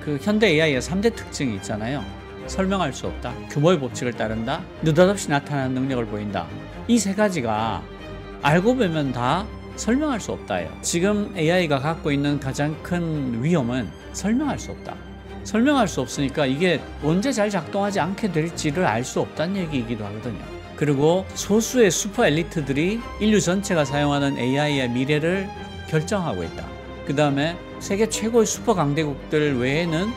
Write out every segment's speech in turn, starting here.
그 현대 AI의 3대 특징이 있잖아요. 설명할 수 없다, 규모의 법칙을 따른다, 느닷없이 나타나는 능력을 보인다. 이 세 가지가 알고 보면 다 설명할 수 없다예요. 지금 AI가 갖고 있는 가장 큰 위험은 설명할 수 없다. 설명할 수 없으니까 이게 언제 잘 작동하지 않게 될지를 알 수 없다는 얘기이기도 하거든요. 그리고 소수의 슈퍼 엘리트들이 인류 전체가 사용하는 AI의 미래를 결정하고 있다. 그 다음에 세계 최고의 슈퍼 강대국들 외에는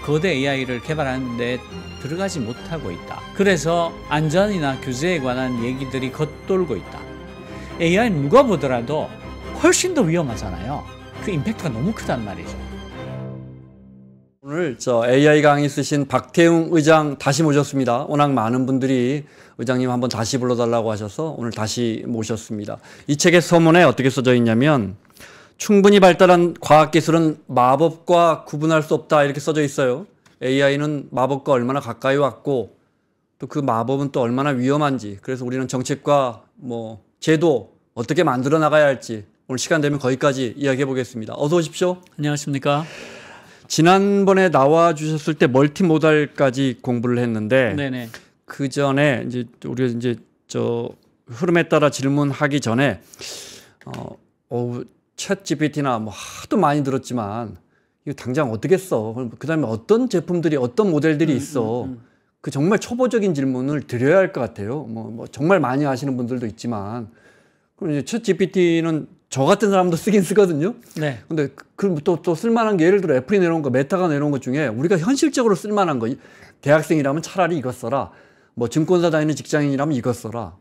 거대 AI를 개발하는 데 들어가지 못하고 있다. 그래서 안전이나 규제에 관한 얘기들이 겉돌고 있다. AI는 누가 보더라도 훨씬 더 위험하잖아요. 그 임팩트가 너무 크단 말이죠. 오늘 AI 강의 쓰신 박태웅 의장 다시 모셨습니다. 워낙 많은 분들이 의장님 한번 다시 불러달라고 하셔서 오늘 다시 모셨습니다. 이 책의 서문에 어떻게 써져 있냐면 충분히 발달한 과학기술은 마법과 구분할 수 없다 이렇게 써져 있어요. AI는 마법과 얼마나 가까이 왔고 또 그 마법은 또 얼마나 위험한지, 그래서 우리는 정책과 제도 어떻게 만들어 나가야 할지 오늘 시간 되면 거기까지 이야기해 보겠습니다. 어서 오십시오. 안녕하십니까. 지난번에 나와 주셨을 때 멀티모달까지 공부를 했는데 네네. 그 전에 이제 우리가 이제 흐름에 따라 질문하기 전에 챗 GPT나 하도 많이 들었지만 이거 당장 어떻게 써? 그다음에 어떤 제품들이 어떤 모델들이 있어? 그 정말 초보적인 질문을 드려야 할 것 같아요. 정말 많이 하시는 분들도 있지만 그럼 이제 챗 GPT는 저 같은 사람도 쓰긴 쓰거든요. 네. 근데 그럼 또 쓸만한 게 예를 들어 애플이 내놓은 거, 메타가 내놓은 것 중에 우리가 현실적으로 쓸만한 거, 대학생이라면 차라리 이거 써라. 증권사 다니는 직장인이라면 이거 써라.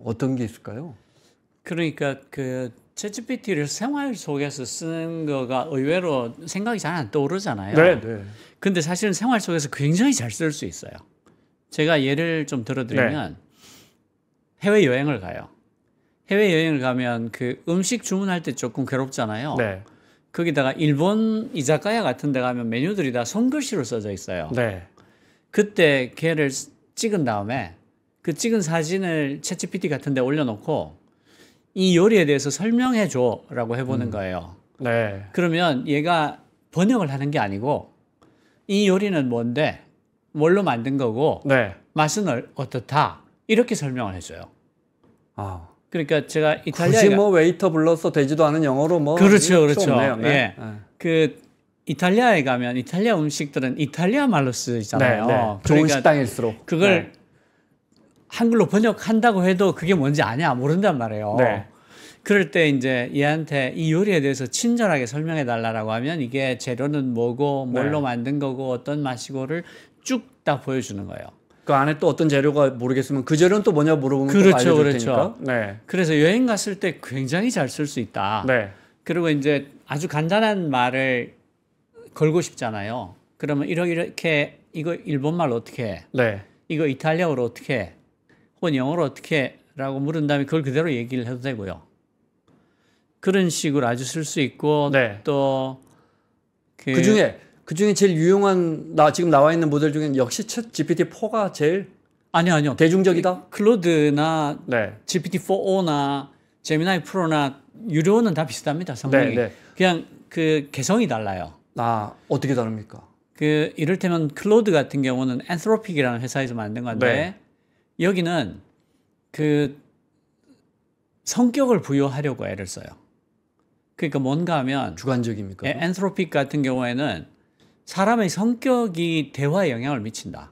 어떤 게 있을까요? 그러니까 그 챗GPT를 생활 속에서 쓰는 거가 의외로 생각이 잘 안 떠오르잖아요. 네, 네. 근데 사실은 생활 속에서 굉장히 잘 쓸 수 있어요. 제가 예를 좀 들어드리면 해외여행을 가요. 해외여행을 가면 그 음식 주문할 때 조금 괴롭잖아요. 네. 거기다가 일본 이자카야 같은 데 가면 메뉴들이 다 손글씨로 써져 있어요. 네. 그때 걔를 찍은 다음에 그 찍은 사진을 챗GPT 같은 데 올려놓고 이 요리에 대해서 설명해 줘라고 해보는 거예요. 네. 그러면 얘가 번역을 하는 게 아니고 이 요리는 뭔데, 뭘로 만든 거고, 네. 맛은 어떻다, 이렇게 설명을 해줘요. 아. 그러니까 제가 이탈리아 굳이 웨이터 불러서 되지도 않은 영어로 그렇죠. 네. 예. 그 이탈리아에 가면 이탈리아 음식들은 이탈리아 말로 쓰잖아요. 네, 네. 그러니까 좋은 식당일수록 그걸 한글로 번역한다고 해도 그게 뭔지 아냐 모른단 말이에요. 네. 그럴 때 이제 얘한테 이 요리에 대해서 친절하게 설명해 달라고 하면 이게 재료는 뭐고 뭘로 만든 거고 어떤 맛이고를 쭉 다 보여주는 거예요. 그 안에 또 어떤 재료가 모르겠으면 그 재료는 또 뭐냐 물어보면 또 알려줄 테니까. 네. 그래서 여행 갔을 때 굉장히 잘 쓸 수 있다. 네. 그리고 이제 아주 간단한 말을 걸고 싶잖아요. 그러면 이렇게 이거 일본말로 어떻게 해? 네. 이거 이탈리아어로 어떻게 해? 혹은 영어로 어떻게 해? 라고 물은 다음에 그걸 그대로 얘기를 해도 되고요. 그런 식으로 아주 쓸 수 있고 또 그중에 제일 유용한 지금 나와 있는 모델 중에 역시 챗 GPT-4가 제일 아니요. 대중적이다? 클로드나 GPT-4O나 제미나이 프로나 유료는 다 비슷합니다. 성능이. 그냥 그 개성이 달라요. 어떻게 다릅니까? 그 이를테면 클로드 같은 경우는 엔트로픽이라는 회사에서 만든 건데 여기는 그 성격을 부여하려고 애를 써요. 그러니까 뭔가 하면 주관적입니까? 엔트로픽 같은 경우에는 사람의 성격이 대화에 영향을 미친다.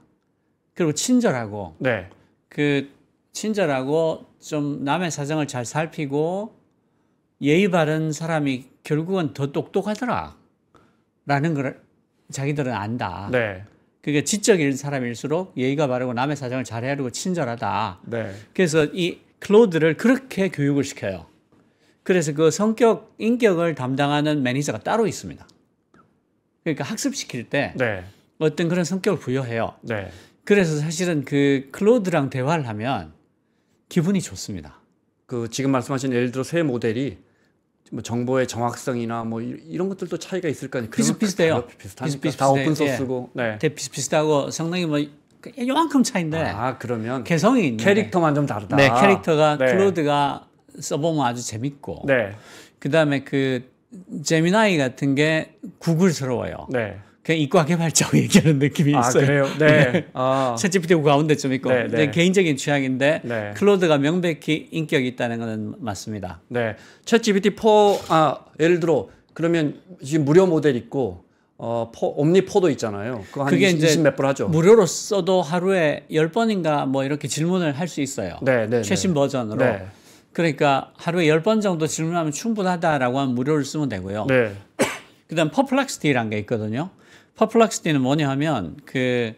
그리고 친절하고 친절하고 좀 남의 사정을 잘 살피고 예의 바른 사람이 결국은 더 똑똑하더라 라는 걸 자기들은 안다. 그게 지적인 사람일수록 예의가 바르고 남의 사정을 잘 헤아리고 친절하다. 그래서 이 클로드를 그렇게 교육을 시켜요. 그래서 그 인격을 담당하는 매니저가 따로 있습니다. 그러니까 학습시킬 때 어떤 그런 성격을 부여해요. 그래서 사실은 그 클로드랑 대화를 하면 기분이 좋습니다. 지금 말씀하신 예를 들어 새 모델이 정보의 정확성이나 이런 것들도 차이가 있을 거 아니에요. 비슷비슷해요. 다 오픈 소스고. 비슷비슷하고 성능이 요만큼 차이인데. 그러면 개성이 있는 캐릭터만 좀 다르다. 캐릭터가 클로드가 써보면 아주 재밌고. 그다음에 그 제미나이 같은 게 구글스러워요. 그냥 이과 개발자고 얘기하는 느낌이 아, 있어요. 그래요? 네. 아, 챗GPT 가운데 좀 있고 네, 네. 개인적인 취향인데 네. 클로드가 명백히 인격이 있다는 것은 맞습니다. 네. 챗 GPT-4 예를 들어 그러면 지금 무료 모델 있고 옴니4도 있잖아요. 그거 한 그게 이제 20 몇 불 하죠. 무료로 써도 하루에 10번인가 뭐 이렇게 질문을 할 수 있어요. 네, 네, 최신 네. 버전으로. 네. 그러니까 하루에 10번 정도 질문하면 충분하다라고 하면 무료를 쓰면 되고요. 네. 그다음 퍼플렉시티라는 게 있거든요. 퍼플렉시티는 뭐냐 하면 그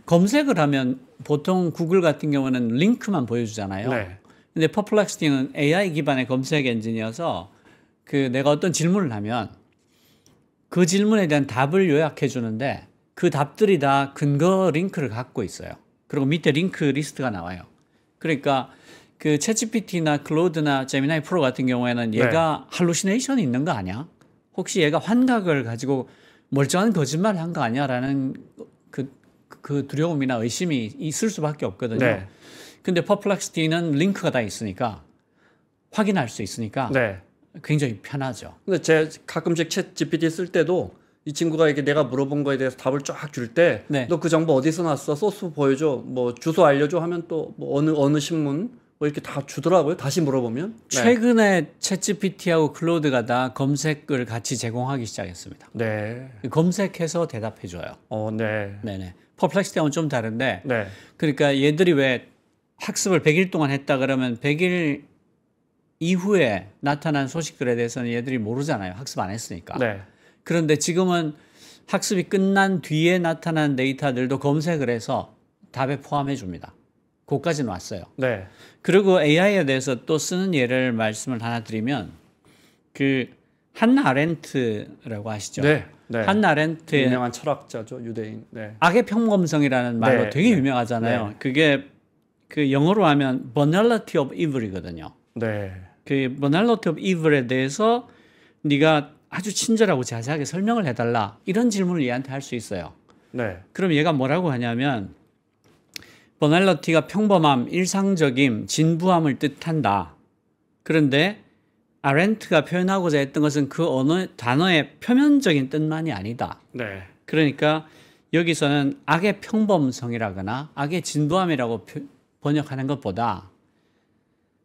검색을 하면 보통 구글 같은 경우는 링크만 보여주잖아요. 네. 근데 퍼플렉시티는 AI 기반의 검색 엔진이어서 그 내가 어떤 질문을 하면 그 질문에 대한 답을 요약해 주는데 그 답들이 다 근거 링크를 갖고 있어요. 그리고 밑에 링크 리스트가 나와요. 그러니까 그 챗GPT나 클로드나 제미나이 프로 같은 경우에는 얘가 할루시네이션이 있는 거 아니야? 혹시 얘가 환각을 가지고 멀쩡한 거짓말을 한 거 아니야라는 그 두려움이나 의심이 있을 수밖에 없거든요. 네. 근데 퍼플렉시티는 링크가 다 있으니까 확인할 수 있으니까 네. 굉장히 편하죠. 근데 제 가끔씩 챗 GPT 쓸 때도 이 친구가 이렇게 내가 물어본 거에 대해서 답을 쫙 줄 때 네. 너 그 정보 어디서 났어? 소스 보여줘. 뭐 주소 알려줘 하면 또 뭐 어느 신문 뭐 이렇게 다 주더라고요. 다시 물어보면. 네. 최근에 챗GPT하고 클로드가 다 검색을 같이 제공하기 시작했습니다. 네. 검색해서 대답해 줘요. 네. 네네. 퍼플렉시티하고는 좀 다른데 네. 그러니까 얘들이 왜 학습을 100일 동안 했다 그러면 100일 이후에 나타난 소식들에 대해서는 얘들이 모르잖아요. 학습 안 했으니까. 네. 그런데 지금은 학습이 끝난 뒤에 나타난 데이터들도 검색을 해서 답에 포함해 줍니다. 그것까지는 왔어요. 네. 그리고 AI에 대해서 또 쓰는 예를 말씀을 하나 드리면 그 한나 아렌트라고 아시죠? 네. 네. 한나 아렌트의 유명한 철학자죠. 유대인. 네. 악의 평범성이라는 말로 네, 되게 네. 유명하잖아요. 네. 그게 그 영어로 하면 banality of evil이거든요. 네. 그 banality of evil에 대해서 네가 아주 친절하고 자세하게 설명을 해달라 이런 질문을 얘한테 할 수 있어요. 네. 그럼 얘가 뭐라고 하냐면 banality가 평범함, 일상적임, 진부함을 뜻한다. 그런데 아렌트가 표현하고자 했던 것은 그 어느 단어의 표면적인 뜻만이 아니다. 네. 그러니까 여기서는 악의 평범성이라거나 악의 진부함이라고 번역하는 것보다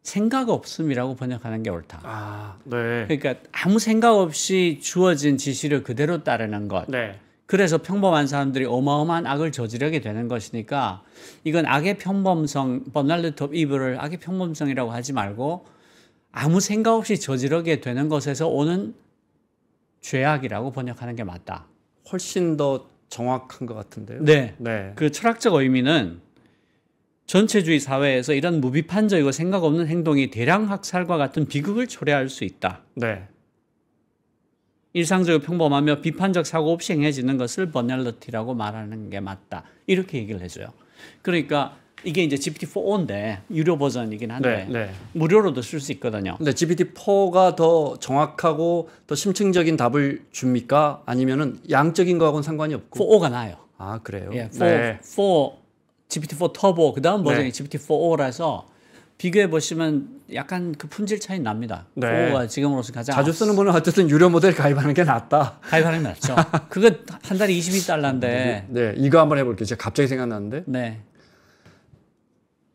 생각 없음이라고 번역하는 게 옳다. 아, 네. 그러니까 아무 생각 없이 주어진 지시를 그대로 따르는 것. 네. 그래서 평범한 사람들이 어마어마한 악을 저지르게 되는 것이니까 이건 악의 평범성, banality of evil을 악의 평범성이라고 하지 말고 아무 생각 없이 저지르게 되는 것에서 오는 죄악이라고 번역하는 게 맞다. 훨씬 더 정확한 것 같은데요. 네. 네. 그 철학적 의미는 전체주의 사회에서 이런 무비판적이고 생각 없는 행동이 대량 학살과 같은 비극을 초래할 수 있다. 네. 일상적이고 평범하며 비판적 사고 없이 행해지는 것을 버널러티라고 말하는 게 맞다. 이렇게 얘기를 해줘요. 그러니까 이게 이제 GPT-4인데 유료 버전이긴 한데 네. 네. 무료로도 쓸 수 있거든요. 근데 GPT-4가 더 정확하고 더 심층적인 답을 줍니까? 아니면은 양적인 거하고는 상관이 없고? 4.5가 나아요. 아, 그래요? 예, 네. GPT-4 터보 그 다음 버전이 네. GPT-4.5라서 비교해 보시면 약간 그 품질 차이 납니다. 네. 4.5가 지금으로서 가장 자주 쓰는 분은 어쨌든 유료 모델 가입하는 게 낫다. 가입하는 게 낫죠. 그거 한 달에 22달러인데. 네, 이거 한번 해볼게요. 제가 갑자기 생각났는데. 네.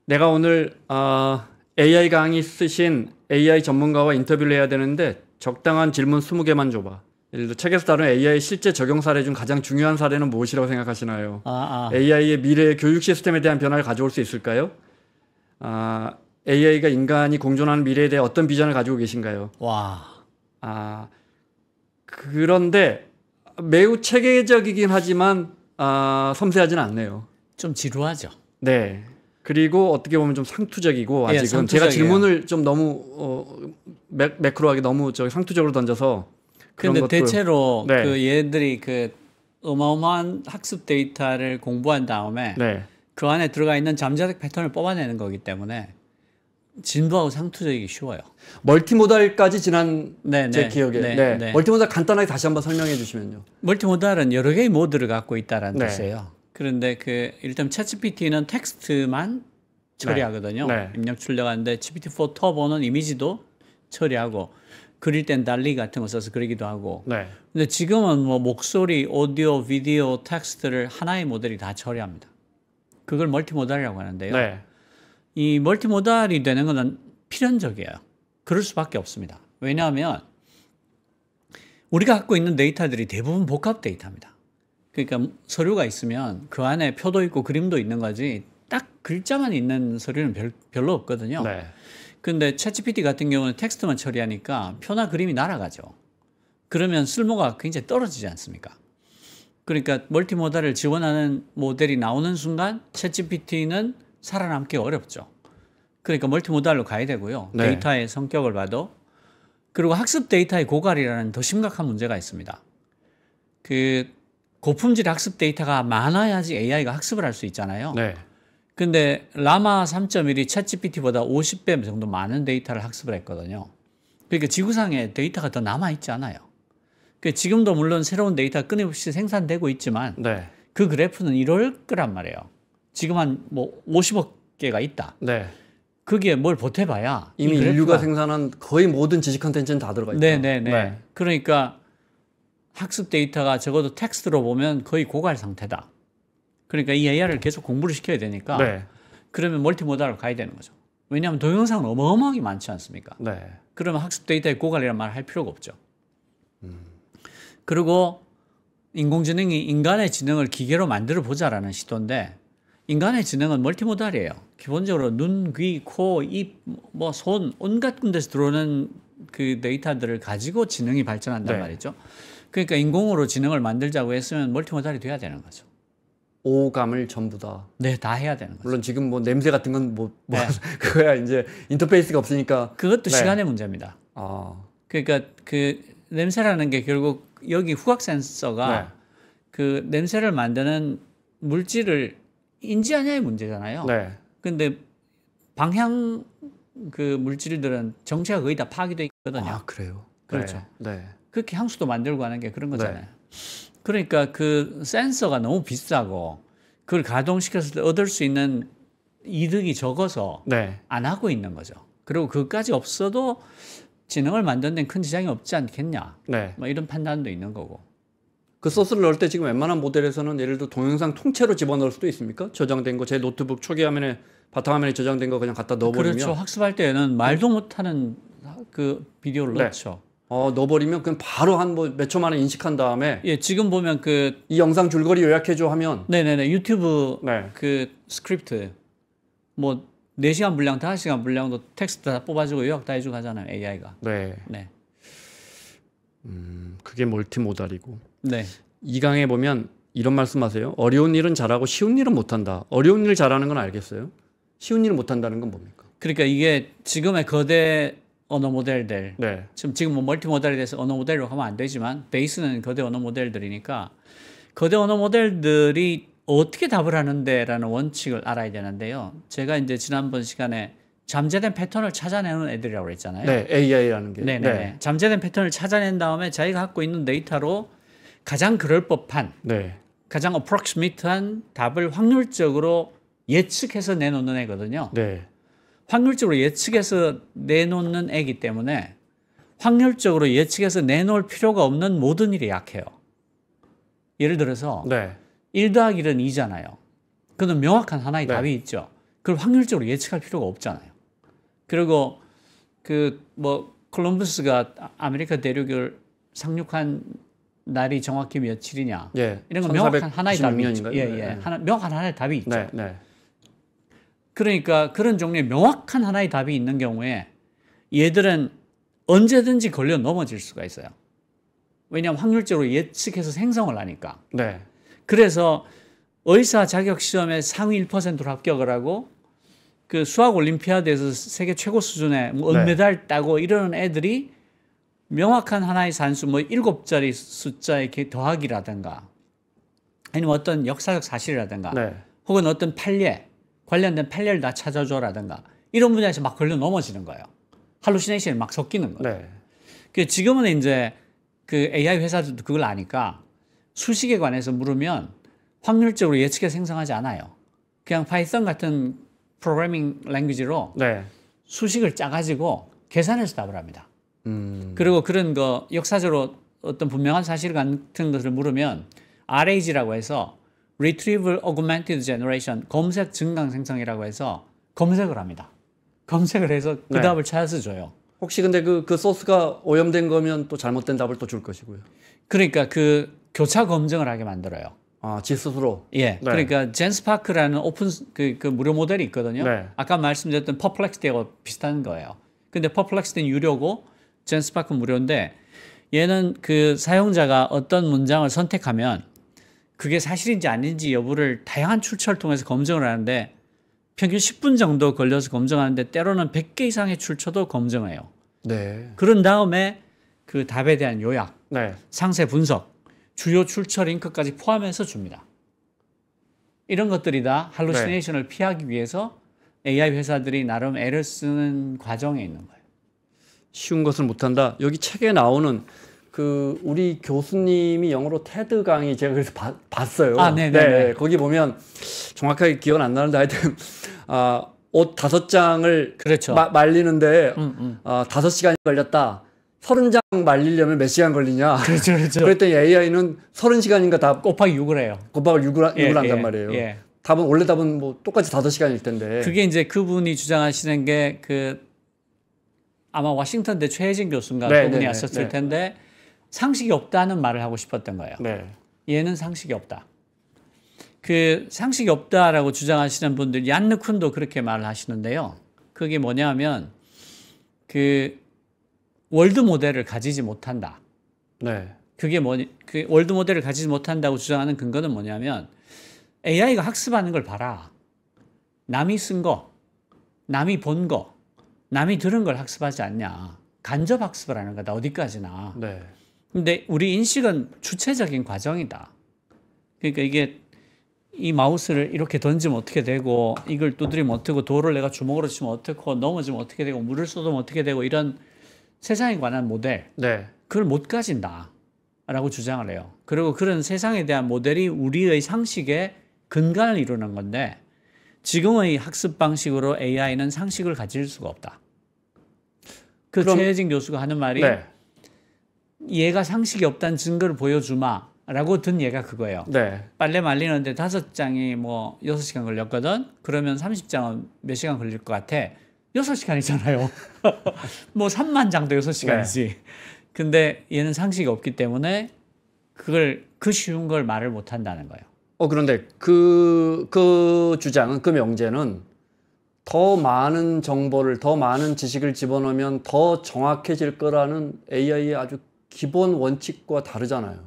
내가 오늘 AI 강의 쓰신 AI 전문가와 인터뷰를 해야 되는데 적당한 질문 20개만 줘봐. 예를 들어 책에서 다룬 AI 실제 적용 사례 중 가장 중요한 사례는 무엇이라고 생각하시나요? AI의 미래의 교육 시스템에 대한 변화를 가져올 수 있을까요? AI가 인간이 공존하는 미래에 대해 어떤 비전을 가지고 계신가요? 와. 그런데 매우 체계적이긴 하지만 섬세하진 않네요. 좀 지루하죠. 네. 그리고 어떻게 보면 좀 상투적이고 아직은 상투적이에요. 제가 질문을 좀 너무 매크로하게 너무 상투적으로 던져서 그런 근데 것도 대체로 네. 그 얘들이 그 어마어마한 학습 데이터를 공부한 다음에 네. 그 안에 들어가 있는 잠재적 패턴을 뽑아내는 거기 때문에 진부하고 상투적이기 쉬워요. 멀티모달까지 지난 네, 제 네, 기억에 네, 네. 네. 멀티모달 간단하게 다시 한번 설명해 주시면요. 멀티모달은 여러 개의 모드를 갖고 있다는 네. 뜻이에요. 그런데 그 일단 챗GPT는 텍스트만 처리하거든요. 네. 입력 출력하는데 GPT-4 터보는 이미지도 처리하고 그릴 땐 달리 같은 거 써서 그리기도 하고. 네. 근데 지금은 뭐 목소리, 오디오, 비디오, 텍스트를 하나의 모델이 다 처리합니다. 그걸 멀티모달이라고 하는데요. 네. 이 멀티모달이 되는 것은 필연적이에요. 그럴 수밖에 없습니다. 왜냐하면 우리가 갖고 있는 데이터들이 대부분 복합 데이터입니다. 그러니까 서류가 있으면 그 안에 표도 있고 그림도 있는 거지 딱 글자만 있는 서류는 별로 없거든요. 네. 근데 챗GPT 같은 경우는 텍스트만 처리하니까 표나 그림이 날아가죠. 그러면 쓸모가 굉장히 떨어지지 않습니까? 그러니까 멀티모달을 지원하는 모델이 나오는 순간 챗GPT는 살아남기 어렵죠. 그러니까 멀티모달로 가야 되고요. 네. 데이터의 성격을 봐도. 그리고 학습 데이터의 고갈이라는 더 심각한 문제가 있습니다. 그 고품질 학습 데이터가 많아야지 AI가 학습을 할 수 있잖아요. 네. 근데 라마 3.1이 챗GPT보다 50배 정도 많은 데이터를 학습을 했거든요. 그러니까 지구상에 데이터가 더 남아있지 않아요. 그러니까 지금도 물론 새로운 데이터가 끊임없이 생산되고 있지만 네. 그 그래프는 이럴 거란 말이에요. 지금 한 뭐 50억 개가 있다. 네. 거기에 뭘 보태봐야 이미 인류가 생산한 거의 모든 지식 컨텐츠는 다 들어가 있다. 네네네. 그러니까 학습 데이터가 적어도 텍스트로 보면 거의 고갈 상태다. 그러니까 이 AI를 계속 공부를 시켜야 되니까 네. 그러면 멀티모달로 가야 되는 거죠. 왜냐하면 동영상은 어마어마하게 많지 않습니까? 네. 그러면 학습 데이터의 고갈이라는 말을 할 필요가 없죠. 그리고 인공지능이 인간의 지능을 기계로 만들어 보자라는 시도인데 인간의 지능은 멀티모달이에요. 기본적으로 눈, 귀, 코, 입, 뭐 손, 온갖 군데서 들어오는 그 데이터들을 가지고 지능이 발전한단 네. 말이죠. 그러니까 인공으로 지능을 만들자고 했으면 멀티모달이 돼야 되는 거죠. 오감을 전부 다. 네, 다 해야 되는 거죠. 물론 지금 뭐 냄새 같은 건 뭐 네. 그거야 이제 인터페이스가 없으니까. 그것도 네. 시간의 문제입니다. 아. 그러니까 그 냄새라는 게 결국 여기 후각 센서가 네. 그 냄새를 만드는 물질을 인지하냐의 문제잖아요. 네. 근데 방향 그 물질들은 정체가 거의 다 파괴되어 있거든요. 아, 그래요. 그렇죠. 네. 그렇게 향수도 만들고 하는 게 그런 거잖아요. 그러니까 그 센서가 너무 비싸고 그걸 가동시켜서 얻을 수 있는 이득이 적어서 네. 안 하고 있는 거죠. 그리고 그것까지 없어도 지능을 만드는 데는 큰 지장이 없지 않겠냐. 네. 뭐 이런 판단도 있는 거고. 그 소스를 넣을 때 지금 웬만한 모델에서는 예를 들어 동영상 통째로 집어넣을 수도 있습니까? 저장된 거 제 노트북 초기 화면에 바탕화면에 저장된 거 그냥 갖다 넣어버리면. 그렇죠. 학습할 때는 말도 못하는 그 비디오를 네. 넣죠. 넣어버리면 그냥 바로 한 뭐 몇 초 만에 인식한 다음에 예, 지금 보면 그 이 영상 줄거리 요약해줘 하면. 네네네 유튜브 네. 그 스크립트 뭐 4시간 분량, 5시간 분량도 텍스트 다 뽑아주고 요약 다 해주고 하잖아요. AI가. 네. 네. 그게 멀티모달이고. 네. 2강에 보면 이런 말씀하세요. 어려운 일은 잘하고 쉬운 일은 못한다. 어려운 일 잘하는 건 알겠어요. 쉬운 일을 못한다는 건 뭡니까? 그러니까 이게 지금의 거대 언어 모델들 네. 지금 뭐 멀티모달에 대해서 언어 모델로 하면 안 되지만 베이스는 거대 언어 모델들이니까 거대 언어 모델들이 어떻게 답을 하는데라는 원칙을 알아야 되는데요. 제가 이제 지난번 시간에 잠재된 패턴을 찾아내는 애들이라고 그랬잖아요. 네, AI라는 게. 네네. 네. 잠재된 패턴을 찾아낸 다음에 자기가 갖고 있는 데이터로 가장 그럴 법한, 네. 가장 approximate한 답을 확률적으로 예측해서 내놓는 애거든요. 네. 확률적으로 예측해서 내놓는 애기 때문에 확률적으로 예측해서 내놓을 필요가 없는 모든 일에 약해요. 예를 들어서 네. 1 더하기 1은 2잖아요. 그건 명확한 하나의 네. 답이 있죠. 그걸 확률적으로 예측할 필요가 없잖아요. 그리고 그 뭐 콜럼버스가 아메리카 대륙을 상륙한 날이 정확히 며칠이냐. 예. 이런 건 명확한 하나의 답이 있죠. 1496년인가요? 예, 네. 예. 명확한 하나의 답이 있죠. 네. 네. 그러니까 그런 종류의 명확한 하나의 답이 있는 경우에 얘들은 언제든지 걸려 넘어질 수가 있어요. 왜냐하면 확률적으로 예측해서 생성을 하니까. 네. 그래서 의사 자격 시험에 상위 1%로 합격을 하고 그 수학 올림피아드에서 세계 최고 수준의 뭐 은메달 따고 이러는 애들이 명확한 하나의 산수 뭐 7자리 숫자의 더하기라든가 아니면 어떤 역사적 사실이라든가 네. 혹은 어떤 판례 관련된 판례를 다 찾아줘라든가 이런 분야에서 막 걸려 넘어지는 거예요. 할루시네이션이 막 섞이는 거예요. 네. 그 지금은 이제 그 AI 회사들도 그걸 아니까 수식에 관해서 물으면 확률적으로 예측해서 생성하지 않아요. 그냥 파이썬 같은 프로그래밍 랭귀지로 네. 수식을 짜가지고 계산해서 답을 합니다. 그리고 그런 거 역사적으로 어떤 분명한 사실 같은 것을 물으면 RAG라고 해서 Retrieval Augmented Generation, 검색 증강 생성이라고 해서 검색을 합니다. 검색을 해서 그 네. 답을 찾아서 줘요. 혹시 근데 그 소스가 오염된 거면 또 잘못된 답을 또 줄 것이고요. 그러니까 그 교차 검증을 하게 만들어요. 아, 지 스스로. 예. 그러니까 젠스파크라는 오픈 그 무료 모델이 있거든요. 네. 아까 말씀드렸던 퍼플렉스티하고 비슷한 거예요. 근데 퍼플렉스티는 유료고 젠스파크 무료인데 얘는 그 사용자가 어떤 문장을 선택하면 그게 사실인지 아닌지 여부를 다양한 출처를 통해서 검증을 하는데 평균 10분 정도 걸려서 검증하는데 때로는 100개 이상의 출처도 검증해요. 네. 그런 다음에 그 답에 대한 요약, 네. 상세 분석, 주요 출처 링크까지 포함해서 줍니다. 이런 것들이 다 할루시네이션을 피하기 위해서 AI 회사들이 나름 애를 쓰는 과정에 있는 거예요. 쉬운 것을 못한다. 여기 책에 나오는 그 우리 교수님이 영어로 테드 강의 제가 그래서 봤어요. 아, 네네네. 네, 거기 보면 정확하게 기억은 안 나는데 하여튼 옷 5장을 그렇죠. 말리는데 5시간이 걸렸다. 30장 말리려면 몇 시간 걸리냐? 그렇죠, 그렇죠. 그랬더니 AI는 30시간인가 다 곱하기 6을 해요. 곱하기 6을 예, 한단 예, 말이에요. 예. 원래 답은 뭐 똑같이 5시간일 텐데. 그게 이제 그분이 주장하시는 게 그 아마 워싱턴대 최혜진 교수인가 네, 그분이 네, 왔었을 네. 텐데 상식이 없다는 말을 하고 싶었던 거예요. 네. 얘는 상식이 없다. 그 상식이 없다라고 주장하시는 분들 얀느 쿤도 그렇게 말을 하시는데요. 그게 뭐냐면 그 월드 모델을 가지지 못한다. 네. 그게 그 월드 모델을 가지지 못한다고 주장하는 근거는 뭐냐면 AI가 학습하는 걸 봐라. 남이 쓴 거, 남이 본 거, 남이 들은 걸 학습하지 않냐. 간접 학습을 하는 거다. 어디까지나. 네. 근데 우리 인식은 주체적인 과정이다. 그러니까 이게 이 마우스를 이렇게 던지면 어떻게 되고 이걸 두드리면 어떻게 되고 돌을 내가 주먹으로 치면 어떻고 넘어지면 어떻게 되고 물을 쏟으면 어떻게 되고 이런 세상에 관한 모델 네. 그걸 못 가진다라고 주장을 해요. 그리고 그런 세상에 대한 모델이 우리의 상식의 근간을 이루는 건데 지금의 학습 방식으로 AI는 상식을 가질 수가 없다. 그 최혜진 교수가 하는 말이 네. 얘가 상식이 없다는 증거를 보여주마라고 든 얘가 그거예요. 네. 빨래 말리는데 5장이 뭐 6시간 걸렸거든? 그러면 30장은 몇 시간 걸릴 것 같아? 6시간이잖아요. 뭐 3만 장도 6시간이지. 네. 근데 얘는 상식이 없기 때문에 그 쉬운 걸 말을 못 한다는 거예요. 그런데 그 주장은, 그 명제는 더 많은 정보를, 더 많은 지식을 집어넣으면 더 정확해질 거라는 AI의 아주 기본 원칙과 다르잖아요.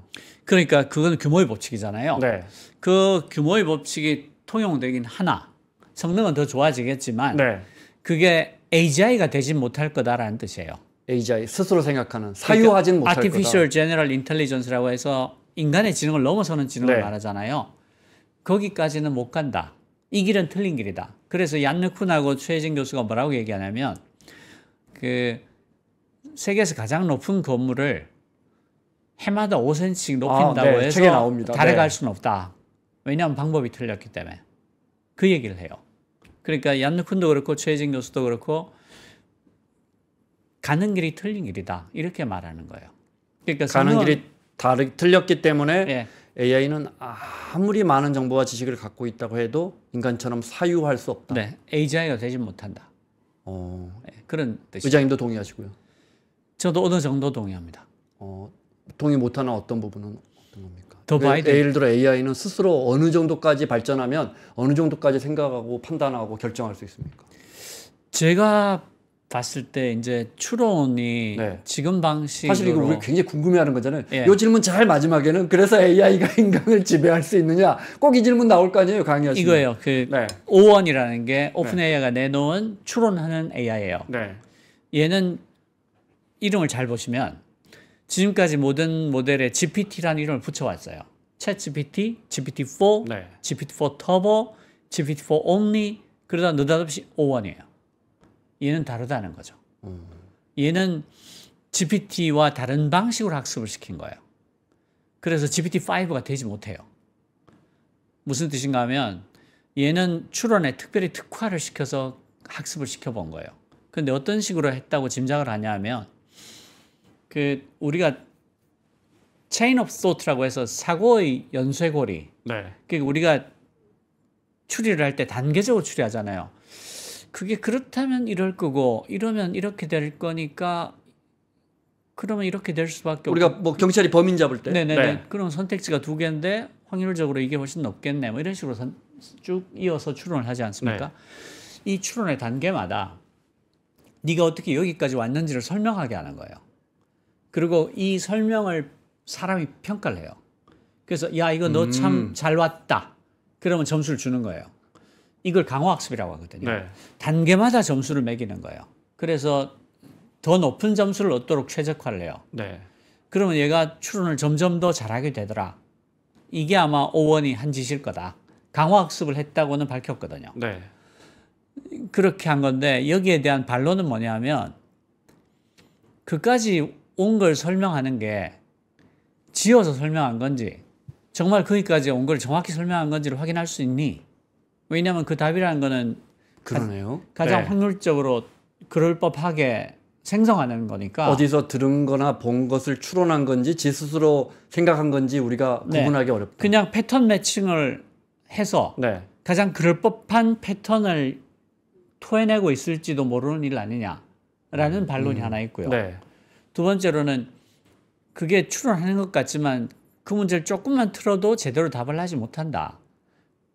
그러니까 그건 규모의 법칙이잖아요. 네. 그 규모의 법칙이 통용되긴 하나 성능은 더 좋아지겠지만 네. 그게 AGI가 되진 못할 거다라는 뜻이에요. AGI, 스스로 생각하는, 사유하진 못할 거다. Artificial General Intelligence라고 해서 인간의 지능을 넘어서는 지능을 네. 말하잖아요. 거기까지는 못 간다. 이 길은 틀린 길이다. 그래서 얀느 쿤하고 최혜진 교수가 뭐라고 얘기하냐면 그 세계에서 가장 높은 건물을 해마다 5cm씩 높인다고 네, 해서 책에 나옵니다. 달에 네. 갈 수는 없다. 왜냐하면 방법이 틀렸기 때문에. 그 얘기를 해요. 그러니까 얀느 쿤도 그렇고 최혜진 교수도 그렇고 가는 길이 틀린 길이다. 이렇게 말하는 거예요. 그러니까 가는 길이 틀렸기 때문에 예. AI는 아무리 많은 정보와 지식을 갖고 있다고 해도 인간처럼 사유할 수 없다. 네, AGI가 되지 못한다. 네, 그런 뜻이죠. 의장님도 동의하시고요. 저도 어느 정도 동의합니다. 동의 못하는 어떤 부분은 어떤 겁니까? 더 봐야 돼. 예를 들어 AI는 스스로 어느 정도까지 발전하면 어느 정도까지 생각하고 판단하고 결정할 수 있습니까? 제가 봤을 때 이제 추론이 네. 지금 방식으로 사실 이거 우리 굉장히 궁금해하는 거잖아요. 예. 이 질문 잘 마지막에는 그래서 AI가 인간을 지배할 수 있느냐? 꼭 이 질문 나올 거 아니에요, 강의하시면. 이거예요. 그 네. O1이라는 게 오픈 AI가 내놓은 추론하는 AI예요. 네. 얘는 이름을 잘 보시면 지금까지 모든 모델에 GPT라는 이름을 붙여왔어요. 챗GPT, GPT-4, 네. GPT-4 Turbo, GPT-4 Only 그러다 느닷없이 O1이에요. 얘는 다르다는 거죠. 얘는 GPT와 다른 방식으로 학습을 시킨 거예요. 그래서 GPT-5가 되지 못해요. 무슨 뜻인가 하면 얘는 추론에 특별히 특화를 시켜서 학습을 시켜본 거예요. 근데 어떤 식으로 했다고 짐작을 하냐 하면 그 우리가 체인 오브 소트라고 해서 사고의 연쇄고리. 네. 그러니까 우리가 추리를 할 때 단계적으로 추리하잖아요. 그게 그렇다면 이럴 거고 이러면 이렇게 될 거니까 그러면 이렇게 될 수밖에 우리가 없고. 뭐 경찰이 범인 잡을 때. 네네네. 네. 그럼 선택지가 두 개인데 확률적으로 이게 훨씬 높겠네. 뭐 이런 식으로 쭉 이어서 추론을 하지 않습니까? 이 추론의 단계마다 네가 어떻게 여기까지 왔는지를 설명하게 하는 거예요. 그리고 이 설명을 사람이 평가를 해요. 그래서 야 이거 너 참 잘 왔다. 그러면 점수를 주는 거예요. 이걸 강화학습이라고 하거든요. 네. 단계마다 점수를 매기는 거예요. 그래서 더 높은 점수를 얻도록 최적화를 해요. 네. 그러면 얘가 추론을 점점 더 잘하게 되더라. 이게 아마 오원이 한 짓일 거다. 강화학습을 했다고는 밝혔거든요. 네. 그렇게 한 건데 여기에 대한 반론은 뭐냐면 그까지 온 걸 설명하는 게 지어서 설명한 건지 정말 거기까지 온 걸 정확히 설명한 건지를 확인할 수 있니? 왜냐하면 그 답이라는 거는 그러네요. 가장 네. 확률적으로 그럴 법하게 생성하는 거니까 어디서 들은 거나 본 것을 추론한 건지 지 스스로 생각한 건지 우리가 네. 구분하기 어렵다. 그냥 패턴 매칭을 해서 네. 가장 그럴 법한 패턴을 토해내고 있을지도 모르는 일 아니냐라는 반론이 하나 있고요. 네. 두 번째로는 그게 추론하는 것 같지만 그 문제를 조금만 틀어도 제대로 답을 하지 못한다.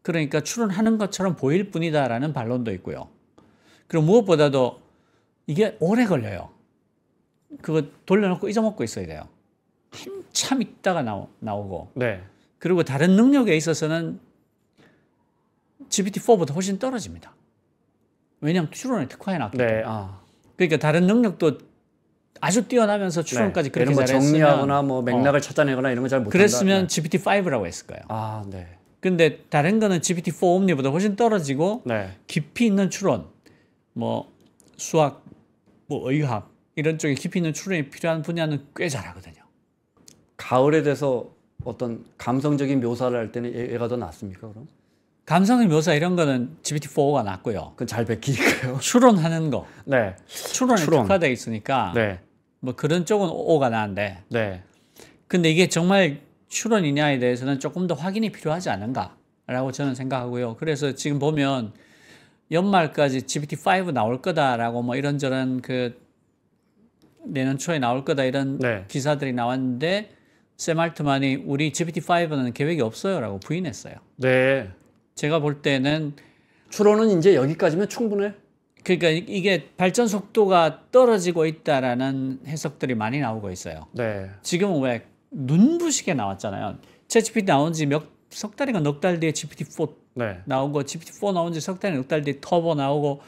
그러니까 추론하는 것처럼 보일 뿐이다라는 반론도 있고요. 그리고 무엇보다도 이게 오래 걸려요. 그거 돌려놓고 잊어먹고 있어야 돼요. 한참 있다가 나오고. 네. 그리고 다른 능력에 있어서는 GPT-4보다 훨씬 떨어집니다. 왜냐하면 추론에 특화해놨기 때문에. 네. 아. 그러니까 다른 능력도 아주 뛰어나면서 추론까지 그렇게 뭐 잘했으면 정리하거나 뭐 맥락을 찾아내거나 이런 거 잘 못한다. 그랬으면 네. GPT-5라고 했을 거예요. 아, 네. 근데 다른 거는 GPT-4 옴니보다 훨씬 떨어지고 네. 깊이 있는 추론, 뭐 수학, 뭐 의학 이런 쪽에 깊이 있는 추론이 필요한 분야는 꽤 잘하거든요. 가을에 대해서 어떤 감성적인 묘사를 할 때는 얘가 더 낫습니까, 그럼? 감성의 묘사 이런 거는 GPT-4가 낫고요. 그건 잘 베끼니까요. 추론하는 거, 네. 추론에 추론. 특화되어 있으니까 네. 뭐 그런 쪽은 O가 나은데 네. 근데 이게 정말 추론이냐에 대해서는 조금 더 확인이 필요하지 않은가라고 저는 생각하고요. 그래서 지금 보면 연말까지 GPT-5 나올 거다라고 뭐 이런저런 그 내년 초에 나올 거다 이런 네. 기사들이 나왔는데 샘 알트만이 우리 GPT-5는 계획이 없어요라고 부인했어요. 네. 제가 볼 때는 추론은 이제 여기까지면 충분해. 그러니까 이게 발전 속도가 떨어지고 있다라는 해석들이 많이 나오고 있어요. 네. 지금은 왜 눈부시게 나왔잖아요. 챗GPT 나온 지 석 달인가 넉 달 뒤에 GPT-4 네. 나오고 GPT-4 나온 지 석 달인가 넉 달 뒤에 터보 나오고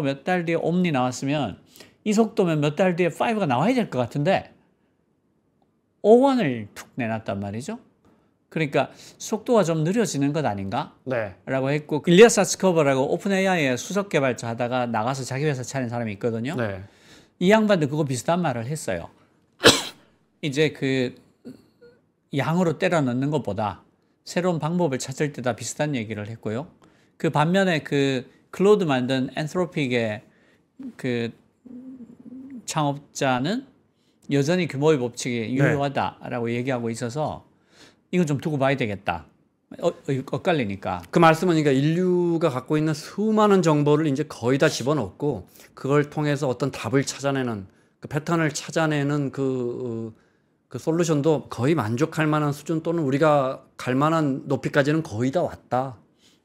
몇 달 뒤에 옴니 나왔으면 이 속도면 몇 달 뒤에 5가 나와야 될 것 같은데 5원을 툭 내놨단 말이죠. 그러니까 속도가 좀 느려지는 것 아닌가? 네. 라고 했고 일리아 사츠코버라고 오픈 AI의 수석 개발자 하다가 나가서 자기 회사 차린 사람이 있거든요. 네. 이 양반도 그거 비슷한 말을 했어요. 이제 그 양으로 때려 넣는 것보다 새로운 방법을 찾을 때다 비슷한 얘기를 했고요. 그 반면에 그 클로드 만든 엔트로픽의 그 창업자는 여전히 규모의 법칙이 유효하다라고 얘기하고 있어서 이건 좀 두고 봐야 되겠다. 엇갈리니까. 그 말씀은 그러니까 인류가 갖고 있는 수많은 정보를 이제 거의 다 집어넣고 그걸 통해서 어떤 답을 찾아내는 그 패턴을 찾아내는 그 솔루션도 거의 만족할 만한 수준 또는 우리가 갈 만한 높이까지는 거의 다 왔다.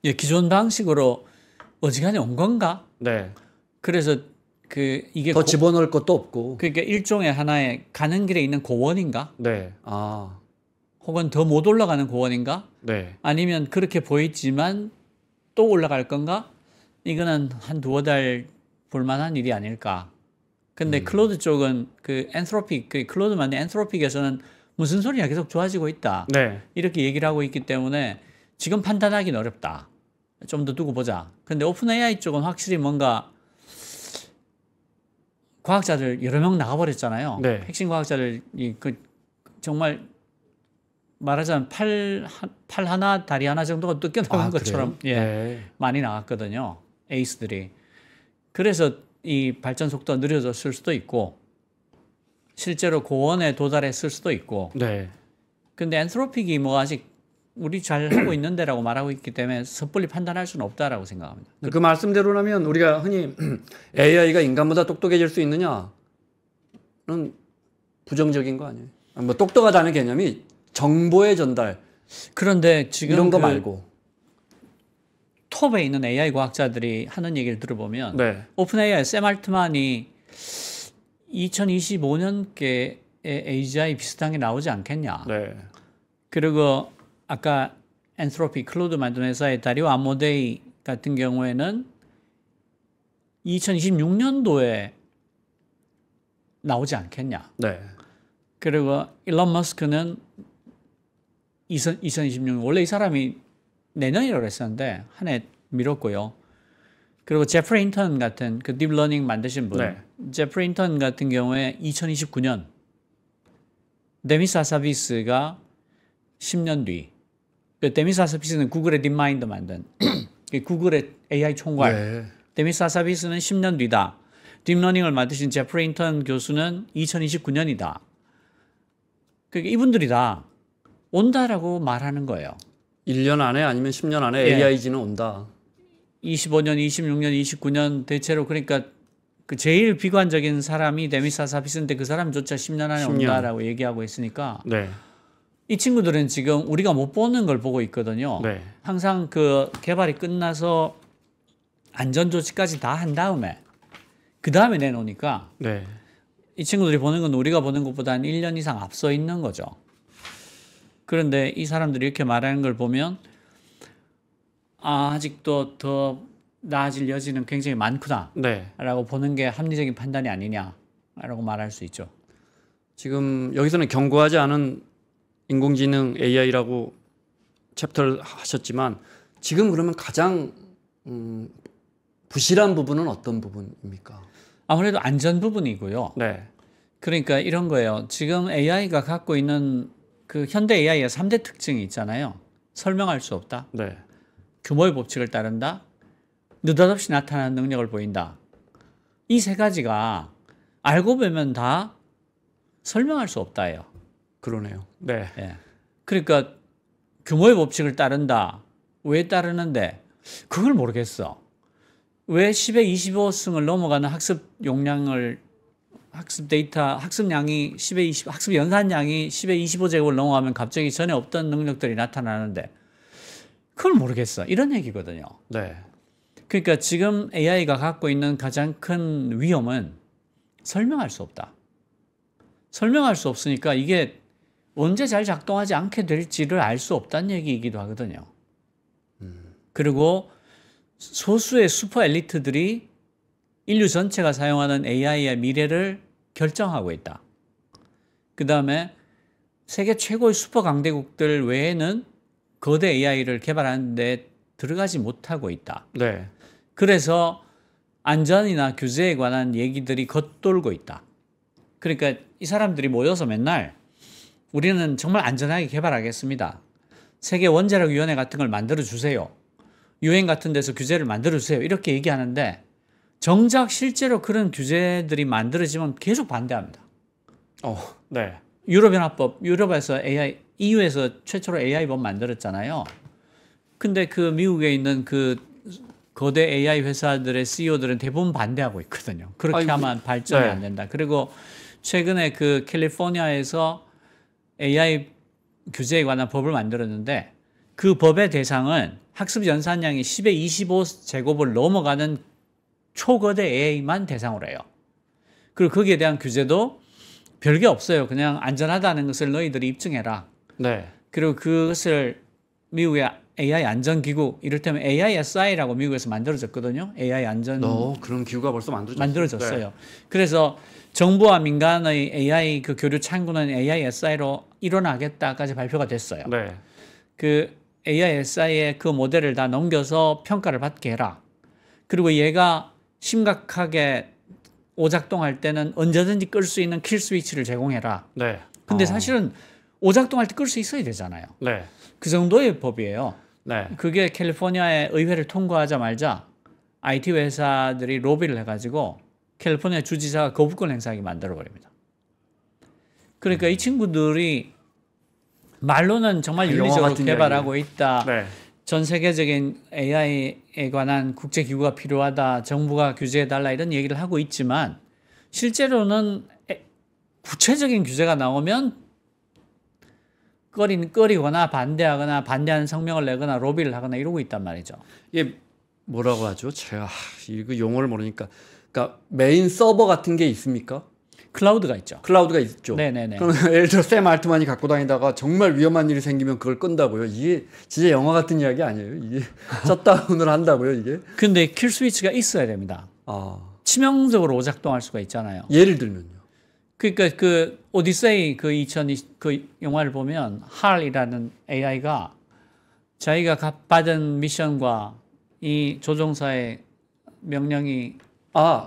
예, 기존 방식으로 어지간히 온 건가? 네. 그래서 그 이게 더 집어넣을 것도 없고. 그러니까 일종의 하나의 가는 길에 있는 고원인가? 네. 아. 혹은 더 못 올라가는 고원인가? 네. 아니면 그렇게 보이지만 또 올라갈 건가? 이거는 한 두어 달 볼만한 일이 아닐까. 근데 클로드 쪽은 그 엔트로픽, 그 클로드 만든 엔트로픽에서는 무슨 소리야 계속 좋아지고 있다. 네. 이렇게 얘기를 하고 있기 때문에 지금 판단하기는 어렵다. 좀 더 두고 보자. 근데 오픈 AI 쪽은 확실히 뭔가 과학자들 여러 명 나가버렸잖아요. 네. 핵심 과학자들 그 정말 말하자면 팔 하나 다리 하나 정도가 뜯겨나온 것처럼 예, 네. 많이 나갔거든요. 에이스들이. 그래서 이 발전 속도가 느려졌을 수도 있고 실제로 고원에 도달했을 수도 있고. 네. 근데 엔트로픽이 뭐 아직 우리 잘 하고 있는데라고 말하고 있기 때문에 섣불리 판단할 수는 없다라고 생각합니다. 그 말씀대로라면 우리가 흔히 AI가 인간보다 똑똑해질 수 있느냐는 부정적인 거 아니에요? 뭐 똑똑하다는 개념이 정보의 전달 그런데 지금 이런 거 그 말고 톱에 있는 AI 과학자들이 하는 얘기를 들어보면 네. 오픈 AI 샘 알트만이 2025년께에 AGI 비슷한 게 나오지 않겠냐. 네. 그리고 아까 엔트로피 클로드 만든 회사의 다리오 아모데이 같은 경우에는 2026년도에 나오지 않겠냐. 네. 그리고 일론 머스크는 2026년 원래 이 사람이 내년이라고 했었는데 한 해 미뤘고요. 그리고 제프리 힌턴 같은 그 딥러닝 만드신 분, 네. 제프리 힌턴 같은 경우에 2029년, 데미스 하사비스가 10년 뒤. 그 데미스 하사비스는 구글의 딥마인드 만든 구글의 AI 총괄. 네. 데미스 하사비스는 10년 뒤다. 딥러닝을 만드신 제프리 힌턴 교수는 2029년이다. 그러니까 이분들이 다 온다라고 말하는 거예요. 1년 안에 아니면 10년 안에 예. AIG는 온다. 25년, 26년, 29년 대체로 그러니까 그 제일 비관적인 사람이 데미스 하사비스인데 그 사람조차 10년 안에 10년. 온다라고 얘기하고 있으니까 네. 이 친구들은 지금 우리가 못 보는 걸 보고 있거든요. 네. 항상 그 개발이 끝나서 안전 조치까지 다 한 다음에 그 다음에 내놓으니까 네. 이 친구들이 보는 건 우리가 보는 것보다 한 1년 이상 앞서 있는 거죠. 그런데 이 사람들이 이렇게 말하는 걸 보면 아직도 더 나아질 여지는 굉장히 많구나 네. 라고 보는 게 합리적인 판단이 아니냐라고 말할 수 있죠. 지금 여기서는 경고하지 않은 인공지능 AI라고 챕터를 하셨지만 지금 그러면 가장 부실한 부분은 어떤 부분입니까? 아무래도 안전 부분이고요. 네. 그러니까 이런 거예요. 지금 AI가 갖고 있는 그 현대 AI의 3대 특징이 있잖아요. 설명할 수 없다. 네. 규모의 법칙을 따른다. 느닷없이 나타나는 능력을 보인다. 이 세 가지가 알고 보면 다 설명할 수 없다예요. 그러네요. 네. 예. 그러니까 규모의 법칙을 따른다. 왜 따르는데? 그걸 모르겠어. 왜 10의 25승을 넘어가는 학습 용량을 학습 데이터 학습량이 10의 20 학습 연산량이 10의 25제곱을 넘어가면 갑자기 전에 없던 능력들이 나타나는데 그걸 모르겠어. 이런 얘기거든요. 네. 그러니까 지금 AI가 갖고 있는 가장 큰 위험은 설명할 수 없다. 설명할 수 없으니까 이게 언제 잘 작동하지 않게 될지를 알 수 없다는 얘기이기도 하거든요. 그리고 소수의 슈퍼 엘리트들이 인류 전체가 사용하는 AI의 미래를 결정하고 있다. 그 다음에 세계 최고의 슈퍼 강대국들 외에는 거대 AI를 개발하는 데 들어가지 못하고 있다. 네. 그래서 안전이나 규제에 관한 얘기들이 겉돌고 있다. 그러니까 이 사람들이 모여서 맨날 우리는 정말 안전하게 개발하겠습니다. 세계 원자력위원회 같은 걸 만들어 주세요. 유엔 같은 데서 규제를 만들어 주세요. 이렇게 얘기하는데 정작 실제로 그런 규제들이 만들어지면 계속 반대합니다. 네. 유럽연합법, 유럽에서 AI, EU에서 최초로 AI법 만들었잖아요. 근데 그 미국에 있는 그 거대 AI 회사들의 CEO들은 대부분 반대하고 있거든요. 그렇게 아이고, 하면 발전이 네. 안 된다. 그리고 최근에 그 캘리포니아에서 AI 규제에 관한 법을 만들었는데 그 법의 대상은 학습 연산량이 10의 25제곱을 넘어가는 초거대 AI만 대상으로 해요. 그리고 거기에 대한 규제도 별게 없어요. 그냥 안전하다는 것을 너희들이 입증해라. 네. 그리고 그것을 미국의 AI 안전기구, 이를테면 AISI라고 미국에서 만들어졌거든요. AI 안전 그런 기구가 벌써 만들어졌어요. 네. 그래서 정부와 민간의 AI 그 교류 창구는 AISI로 일어나겠다까지 발표가 됐어요. 네. 그 AISI의 그 모델을 다 넘겨서 평가를 받게 해라. 그리고 얘가 심각하게 오작동할 때는 언제든지 끌 수 있는 킬 스위치를 제공해라. 네. 근데 사실은 오작동할 때 끌 수 있어야 되잖아요. 네. 그 정도의 법이에요. 네. 그게 캘리포니아의 의회를 통과하자마자 IT 회사들이 로비를 해가지고 캘리포니아 주지사가 거부권 행사하게 만들어버립니다. 그러니까 이 친구들이 말로는 정말 영화 윤리적으로 같은 개발하고 있다. 네. 전 세계적인 AI에 관한 국제기구가 필요하다. 정부가 규제해달라 이런 얘기를 하고 있지만 실제로는 구체적인 규제가 나오면 꺼리거나 반대하거나 반대하는 성명을 내거나 로비를 하거나 이러고 있단 말이죠. 이게 뭐라고 하죠? 제가 이거 용어를 모르니까. 그러니까 메인 서버 같은 게 있습니까? 클라우드가 있죠. 클라우드가 있죠. 네네네. 그럼 예를 들어 샘 알트만이 갖고 다니다가 정말 위험한 일이 생기면 그걸 끈다고요. 이게 진짜 영화 같은 이야기 아니에요. 이게 셧다운을 한다고요, 이게. 근데 킬 스위치가 있어야 됩니다. 아, 치명적으로 오작동할 수가 있잖아요. 예를 들면요. 그러니까 그 오디세이 그 2020 그 영화를 보면 할이라는 AI가 자기가 받은 미션과 이 조종사의 명령이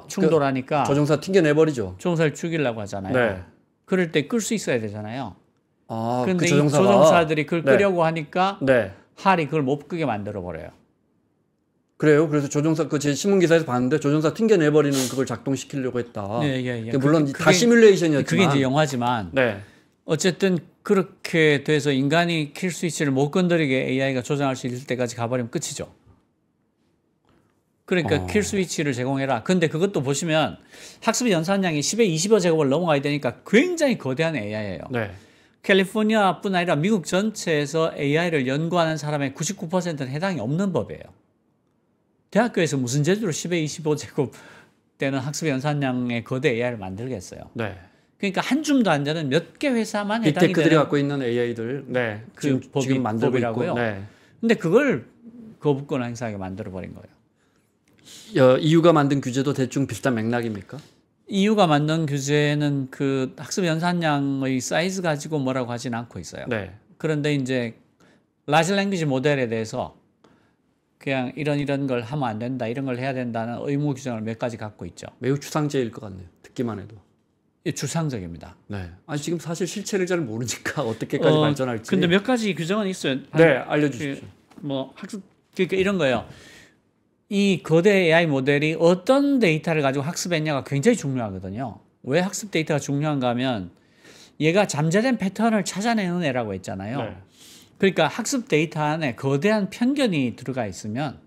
충돌하니까 조종사 튕겨내버리죠. 조종사를 죽이려고 하잖아요. 네. 그럴 때 끌 수 있어야 되잖아요. 아, 그런데 그 이 조종사들이 그걸 네. 끄려고 하니까 네. 할이 그걸 못 끄게 만들어 버려요. 그래요. 그래서 조종사 제 신문 기사에서 봤는데 조종사 튕겨내버리는 그걸 작동시키려고 했다. 예. 물론 다 시뮬레이션이었지만 그게 이제 영화지만 네. 어쨌든 그렇게 돼서 인간이 킬 스위치를 못 건드리게 AI가 조정할 수 있을 때까지 가버리면 끝이죠. 그러니까 킬 스위치를 제공해라. 근데 그것도 보시면 학습 연산량이 10의 25제곱을 넘어가야 되니까 굉장히 거대한 AI예요. 네. 캘리포니아뿐 아니라 미국 전체에서 AI를 연구하는 사람의 99%는 해당이 없는 법이에요. 대학교에서 무슨 제도로 10의 25제곱 되는 학습 연산량의 거대 AI를 만들겠어요. 네. 그러니까 한 줌도 안 되는 몇 개 회사만 해당이 빅테크들이 되는 갖고 있는 AI들 네. 그 지금 만들고 법이라고요. 있고. 네. 근데 그걸 거부권 행사하게 만들어 버린 거예요. EU가 만든 규제도 대충 비슷한 맥락입니까? EU가 만든 규제는 그 학습 연산량의 사이즈 가지고 뭐라고 하진 않고 있어요. 네. 그런데 이제 라지 랭귀지 모델에 대해서 그냥 이런 걸 하면 안 된다, 이런 걸 해야 된다는 의무 규정을 몇 가지 갖고 있죠. 매우 추상적일 것 같네요. 듣기만 해도. 이 주상적입니다. 네. 아니 지금 사실 실체를 잘 모르니까 어떻게까지 발전할지. 근데 몇 가지 규정은 있어요. 네, 알려주십시오. 뭐 학습 그러니까 이런 거예요. 이 거대 AI 모델이 어떤 데이터를 가지고 학습했냐가 굉장히 중요하거든요. 왜 학습 데이터가 중요한가 하면 얘가 잠재된 패턴을 찾아내는 애라고 했잖아요. 네. 그러니까 학습 데이터 안에 거대한 편견이 들어가 있으면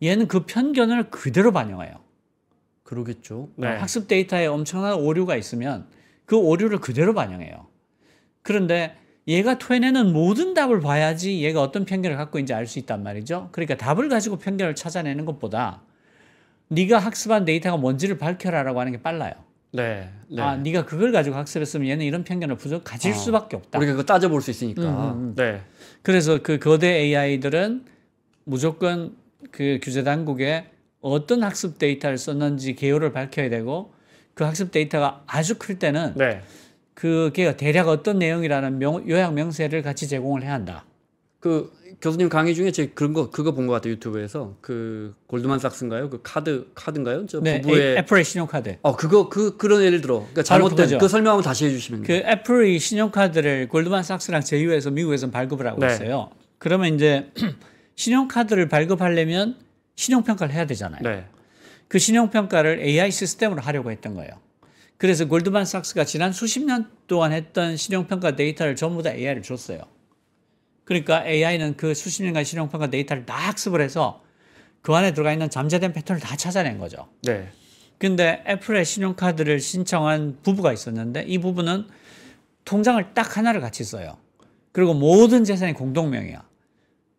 얘는 그 편견을 그대로 반영해요. 그러겠죠. 네. 학습 데이터에 엄청난 오류가 있으면 그 오류를 그대로 반영해요. 그런데 얘가 토해내는 모든 답을 봐야지 얘가 어떤 편견을 갖고 있는지 알 수 있단 말이죠. 그러니까 답을 가지고 편견을 찾아내는 것보다 네가 학습한 데이터가 뭔지를 밝혀라라고 하는 게 빨라요. 네. 네. 아, 네가 그걸 가지고 학습했으면 얘는 이런 편견을 가질 수밖에 없다. 우리가 그거 따져볼 수 있으니까. 네. 그래서 그 거대 AI들은 무조건 그 규제 당국에 어떤 학습 데이터를 썼는지 개요를 밝혀야 되고 그 학습 데이터가 아주 클 때는 네. 그게 대략 어떤 내용이라는 요약 명세를 같이 제공을 해야 한다. 그 교수님 강의 중에 제가 그거 본 것 같아요. 유튜브에서 그 골드만삭스인가요? 그 카드인가요? 저 네, 부부의 애플의 신용카드. 그런 예를 들어. 그러니까 잘못된 그거죠. 그 설명하면 다시 해주시면. 그 애플의 신용카드를 골드만삭스랑 제휴해서 미국에서는 발급을 하고 네. 있어요. 그러면 이제 신용카드를 발급하려면 신용평가를 해야 되잖아요. 네. 그 신용평가를 AI 시스템으로 하려고 했던 거예요. 그래서 골드만삭스가 지난 수십 년 동안 했던 신용평가 데이터를 전부 다 AI를 줬어요. 그러니까 AI는 그 수십 년간 신용평가 데이터를 다 학습을 해서 그 안에 들어가 있는 잠재된 패턴을 다 찾아낸 거죠. 네. 근데 애플의 신용카드를 신청한 부부가 있었는데 이 부부는 통장을 딱 하나를 같이 써요. 그리고 모든 재산이 공동명의야.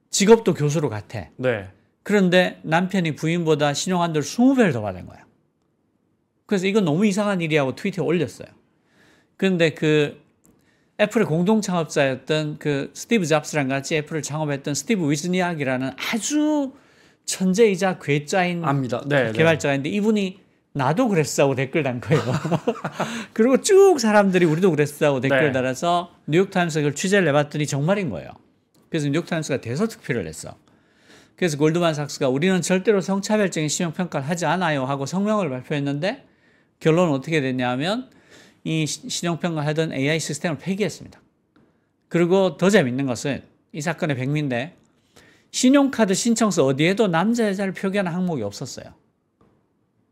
직업도 교수로 같아. 네. 그런데 남편이 부인보다 신용한도를 20배를 더 받은 거야. 그래서 이건 너무 이상한 일이라고 트위터에 올렸어요. 그런데 그 애플의 공동 창업자였던 그 스티브 잡스랑 같이 애플을 창업했던 스티브 위즈니악이라는 아주 천재이자 괴짜인 압니다. 네. 개발자가 있는데 이분이 나도 그랬어 하고 댓글 단 거예요. 그리고 쭉 사람들이 우리도 그랬어 하고 댓글 네. 달아서 뉴욕타임스가 그걸 취재를 해봤더니 정말인 거예요. 그래서 뉴욕타임스가 대서특필을 했어. 그래서 골드만삭스가 우리는 절대로 성차별적인 신용평가를 하지 않아요 하고 성명을 발표했는데 결론은 어떻게 됐냐 하면 이 신용평가를 하던 AI 시스템을 폐기했습니다. 그리고 더 재밌는 것은 이 사건의 백미인데 신용카드 신청서 어디에도 남자 여자를 표기하는 항목이 없었어요.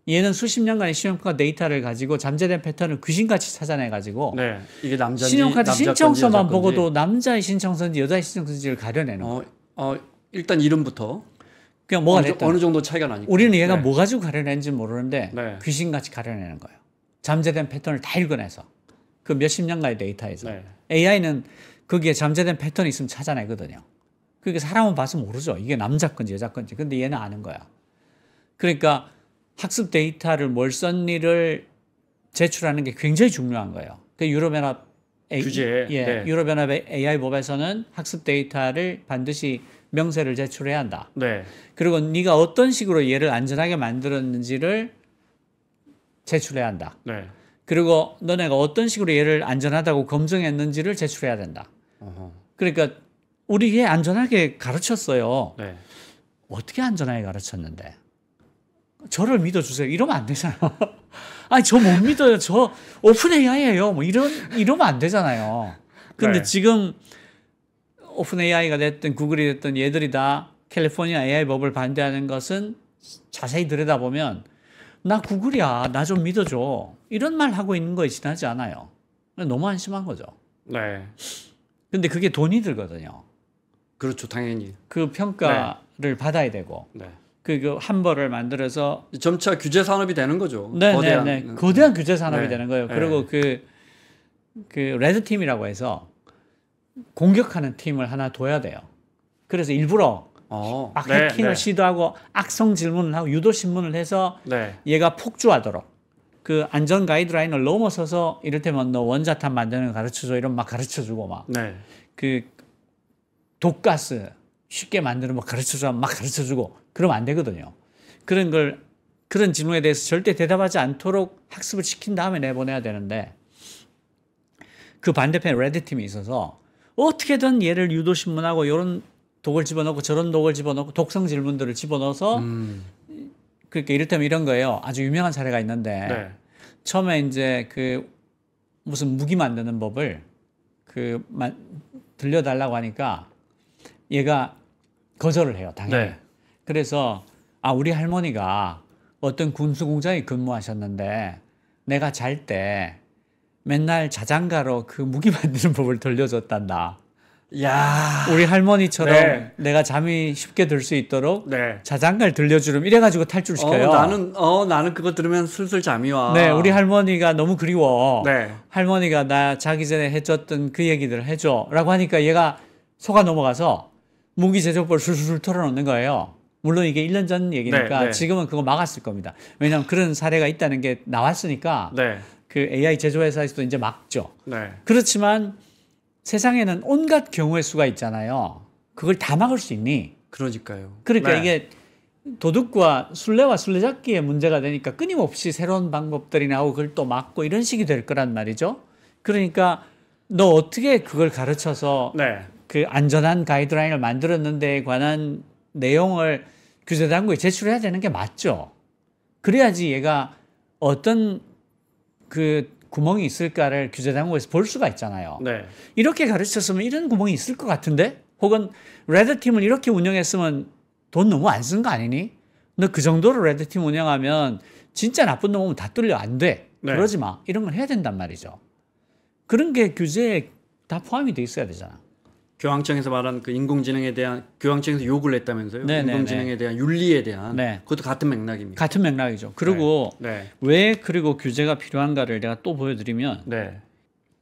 얘는 수십 년간의 신용카드 데이터를 가지고 잠재된 패턴을 귀신같이 찾아내가지고 네. 이게 남자인지 신용카드 남자 건지 신청서만 여자 건지. 보고도 남자의 신청서인지 여자의 신청서인지를 가려내는 거예요. 일단 이름부터 그냥 뭐가 됐든 어느 정도 차이가 나니까. 우리는 얘가 네. 뭐 가지고 가려내는지 모르는데 네. 귀신같이 가려내는 거예요. 잠재된 패턴을 다 읽어내서 그 몇십 년간의 데이터에서 네. AI는 거기에 잠재된 패턴이 있으면 찾아내거든요. 그러니까 사람은 봐서 모르죠. 이게 남자 건지 여자 건지. 근데 얘는 아는 거야. 그러니까 학습 데이터를 뭘 썼니를 제출하는 게 굉장히 중요한 거예요. 그 유럽연합 규제에, 네. 유럽연합의 AI 법에서는 학습 데이터를 반드시 명세를 제출해야 한다. 네. 그리고 네가 어떤 식으로 얘를 안전하게 만들었는지를 제출해야 한다. 네. 그리고 너네가 어떤 식으로 얘를 안전하다고 검증했는지를 제출해야 된다. 어허. 그러니까 우리 얘 안전하게 가르쳤어요. 네. 어떻게 안전하게 가르쳤는데? 저를 믿어주세요. 이러면 안 되잖아요. 아니, 저 못 믿어요. 저 오픈 AI예요. 뭐 이러면 안 되잖아요. 근데 네. 지금 오픈 AI가 됐든 구글이 됐든 얘들이 다 캘리포니아 AI 법을 반대하는 것은 자세히 들여다보면 나 구글이야. 나 좀 믿어줘. 이런 말 하고 있는 거에 지나지 않아요. 너무 한심한 거죠. 네. 근데 그게 돈이 들거든요. 그렇죠. 당연히. 그 평가를 받아야 되고 네. 그 한 벌을 만들어서 점차 규제 산업이 되는 거죠. 네네네 거대한 규제 산업이 네. 되는 거예요. 네. 그리고 그 레드 팀이라고 해서 공격하는 팀을 하나 둬야 돼요. 그래서 일부러 막 네, 해킹을 네. 시도하고 악성 질문을 하고 유도 신문을 해서 네. 얘가 폭주하도록 그 안전 가이드라인을 넘어서서 이를테면 너 원자탄 만드는 거 가르쳐줘 이런 막 가르쳐주고 막 네. 그 독가스 쉽게 만드는 거 가르쳐줘 막 가르쳐주고 그러면 안 되거든요. 그런 질문에 대해서 절대 대답하지 않도록 학습을 시킨 다음에 내보내야 되는데 그 반대편에 레드팀이 있어서 어떻게든 얘를 유도신문하고 이런 독을 집어넣고 저런 독을 집어넣고 독성 질문들을 집어넣어서 그러니까 이를테면 이런 거예요. 아주 유명한 사례가 있는데 네. 처음에 이제 그 무슨 무기 만드는 법을 들려달라고 하니까 얘가 거절을 해요. 당연히. 네. 그래서 우리 할머니가 어떤 군수 공장에 근무하셨는데 내가 잘 때 맨날 자장가로 그 무기 만드는 법을 들려줬단다. 야. 우리 할머니처럼 네. 내가 잠이 쉽게 들 수 있도록 네. 자장가를 들려주름 이래가지고 탈출시켜요. 나는 그거 들으면 슬슬 잠이 와. 네, 우리 할머니가 너무 그리워. 네. 할머니가 나 자기 전에 해줬던 그 얘기들을 해줘라고 하니까 얘가 속아 넘어가서 무기 제조법을 술술 털어놓는 거예요. 물론 이게 1년 전 얘기니까 네, 네. 지금은 그거 막았을 겁니다. 왜냐하면 그런 사례가 있다는 게 나왔으니까 네. 그 AI 제조회사에서도 이제 막죠. 네. 그렇지만 세상에는 온갖 경우의 수가 있잖아요. 그걸 다 막을 수 있니? 그러니까요. 그러니까 네. 이게 도둑과 술래와 술래잡기의 문제가 되니까 끊임없이 새로운 방법들이 나오고 그걸 또 막고 이런 식이 될 거란 말이죠. 그러니까 너 어떻게 그걸 가르쳐서 네. 그 안전한 가이드라인을 만들었는데에 관한 내용을 규제당국에 제출해야 되는 게 맞죠. 그래야지 얘가 어떤 그 구멍이 있을까를 규제당국에서 볼 수가 있잖아요. 네. 이렇게 가르쳤으면 이런 구멍이 있을 것 같은데? 혹은 레드팀을 이렇게 운영했으면 돈 너무 안 쓴 거 아니니? 너 그 정도로 레드팀 운영하면 진짜 나쁜 놈 오면 다 뚫려. 안 돼. 네. 그러지 마. 이런 걸 해야 된단 말이죠. 그런 게 규제에 다 포함이 돼 있어야 되잖아. 교황청에서 말한 그 인공지능에 대한 교황청에서 요구를 했다면서요? 네네네. 인공지능에 대한 윤리에 대한 네. 그것도 같은 맥락입니다. 같은 맥락이죠. 그리고 네. 왜 그리고 규제가 필요한가를 내가 또 보여드리면 네.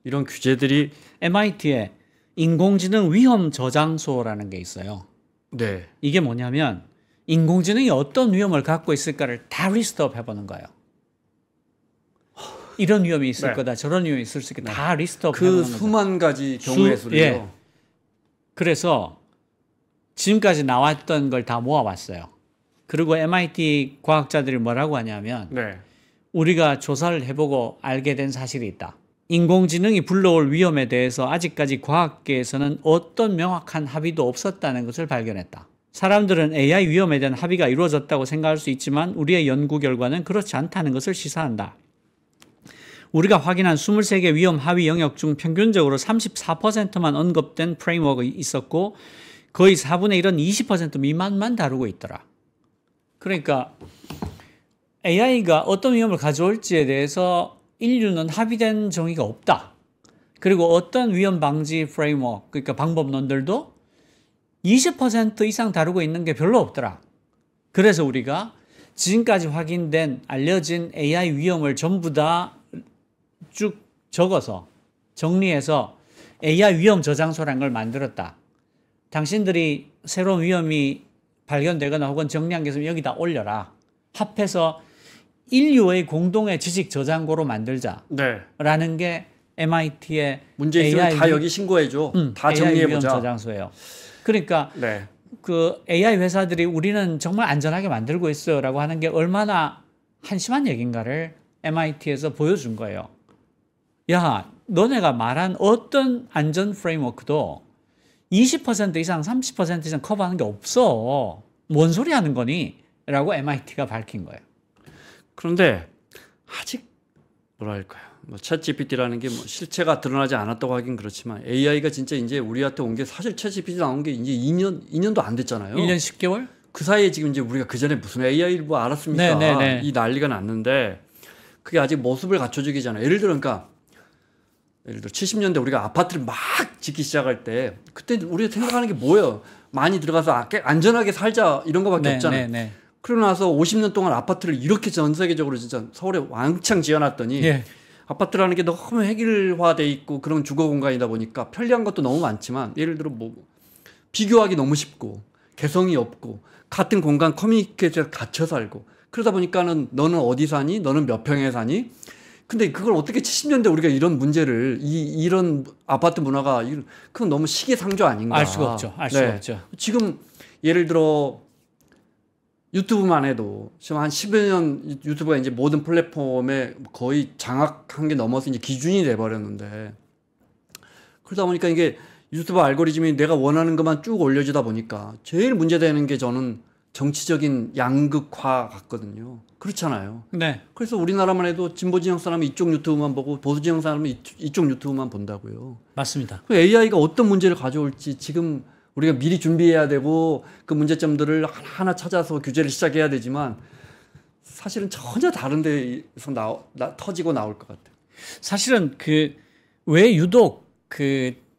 이런 규제들이 MIT에 인공지능 위험 저장소라는 게 있어요. 네. 이게 뭐냐면 인공지능이 어떤 위험을 갖고 있을까를 다 리스트업 해보는 거예요. 이런 위험이 있을 네. 거다, 저런 위험이 있을 수 있다, 다 리스트업 그 해보는 거죠. 수만 가지 경우의 수를요. 예. 그래서 지금까지 나왔던 걸 다 모아봤어요. 그리고 MIT 과학자들이 뭐라고 하냐면 네. 우리가 조사를 해보고 알게 된 사실이 있다. 인공지능이 불러올 위험에 대해서 아직까지 과학계에서는 어떤 명확한 합의도 없었다는 것을 발견했다. 사람들은 AI 위험에 대한 합의가 이루어졌다고 생각할 수 있지만 우리의 연구 결과는 그렇지 않다는 것을 시사한다. 우리가 확인한 23개 위험 하위 영역 중 평균적으로 34%만 언급된 프레임워크가 있었고 거의 4분의 1은 20% 미만만 다루고 있더라. 그러니까 AI가 어떤 위험을 가져올지에 대해서 인류는 합의된 정의가 없다. 그리고 어떤 위험 방지 프레임워크, 그러니까 방법론들도 20% 이상 다루고 있는 게 별로 없더라. 그래서 우리가 지금까지 확인된 알려진 AI 위험을 전부 다 쭉 적어서 정리해서 AI 위험 저장소라는 걸 만들었다. 당신들이 새로운 위험이 발견되거나 혹은 정리한 게 있으면 여기다 올려라. 합해서 인류의 공동의 지식 저장고로 만들자. 네. 라는 게 MIT의 문제 있으면 AI 다 여기 신고해줘. 다 AI 위험 정리해보자. 저장소예요. 그러니까 네. 그 AI 회사들이 우리는 정말 안전하게 만들고 있어라고 하는 게 얼마나 한심한 얘기인가를 MIT에서 보여준 거예요. 야, 너네가 말한 어떤 안전 프레임워크도 20% 이상, 30% 이상 커버하는 게 없어. 뭔 소리 하는 거니? 라고 MIT가 밝힌 거예요. 그런데 아직 뭐랄까요? 챗 GPT라는 게 실체가 드러나지 않았다고 하긴 그렇지만 AI가 진짜 이제 우리한테 온 게 사실 챗 GPT 나온 게 이제 2년도 안 됐잖아요. 1년 10개월? 그 사이에 지금 이제 우리가 그 전에 무슨 AI를 뭐 알았습니까? 네네네. 이 난리가 났는데 그게 아직 모습을 갖춰주기잖아요. 예를 들어 70년대 우리가 아파트를 막 짓기 시작할 때 그때 우리가 생각하는 게 뭐예요? 많이 들어가서 안전하게 살자 이런 거밖에 없잖아요. 네. 그러고 나서 50년 동안 아파트를 이렇게 전 세계적으로 진짜 서울에 왕창 지어놨더니 예. 아파트라는 게 너무 획일화돼 있고 그런 주거 공간이다 보니까 편리한 것도 너무 많지만 예를 들어 뭐 비교하기 너무 쉽고 개성이 없고 같은 공간 커뮤니케이션에 갇혀 살고 그러다 보니까는 너는 어디 사니? 너는 몇 평에 사니? 근데 그걸 어떻게 70년대 우리가 이런 문제를 이런 아파트 문화가 그건 너무 시기상조 아닌가? 알 수가 없죠. 알 수가 없죠. 지금 예를 들어 유튜브만 해도 지금 한 10여 년 유튜브가 이제 모든 플랫폼에 거의 장악한 게 넘어서 이제 기준이 돼 버렸는데 그러다 보니까 이게 유튜브 알고리즘이 내가 원하는 것만 쭉 올려주다 보니까 제일 문제되는 게 저는 정치적인 양극화 같거든요. 그렇잖아요. 네. 그래서 우리나라만 해도 진보 진영 사람은 이쪽 유튜브만 보고 보수 진영 사람은 이쪽 유튜브만 본다고요. 맞습니다. AI가 어떤 문제를 가져올지 지금 우리가 미리 준비해야 되고 그 문제점들을 하나하나 찾아서 규제를 시작해야 되지만 사실은 전혀 다른 데서 터지고 나올 것 같아요. 사실은 왜 유독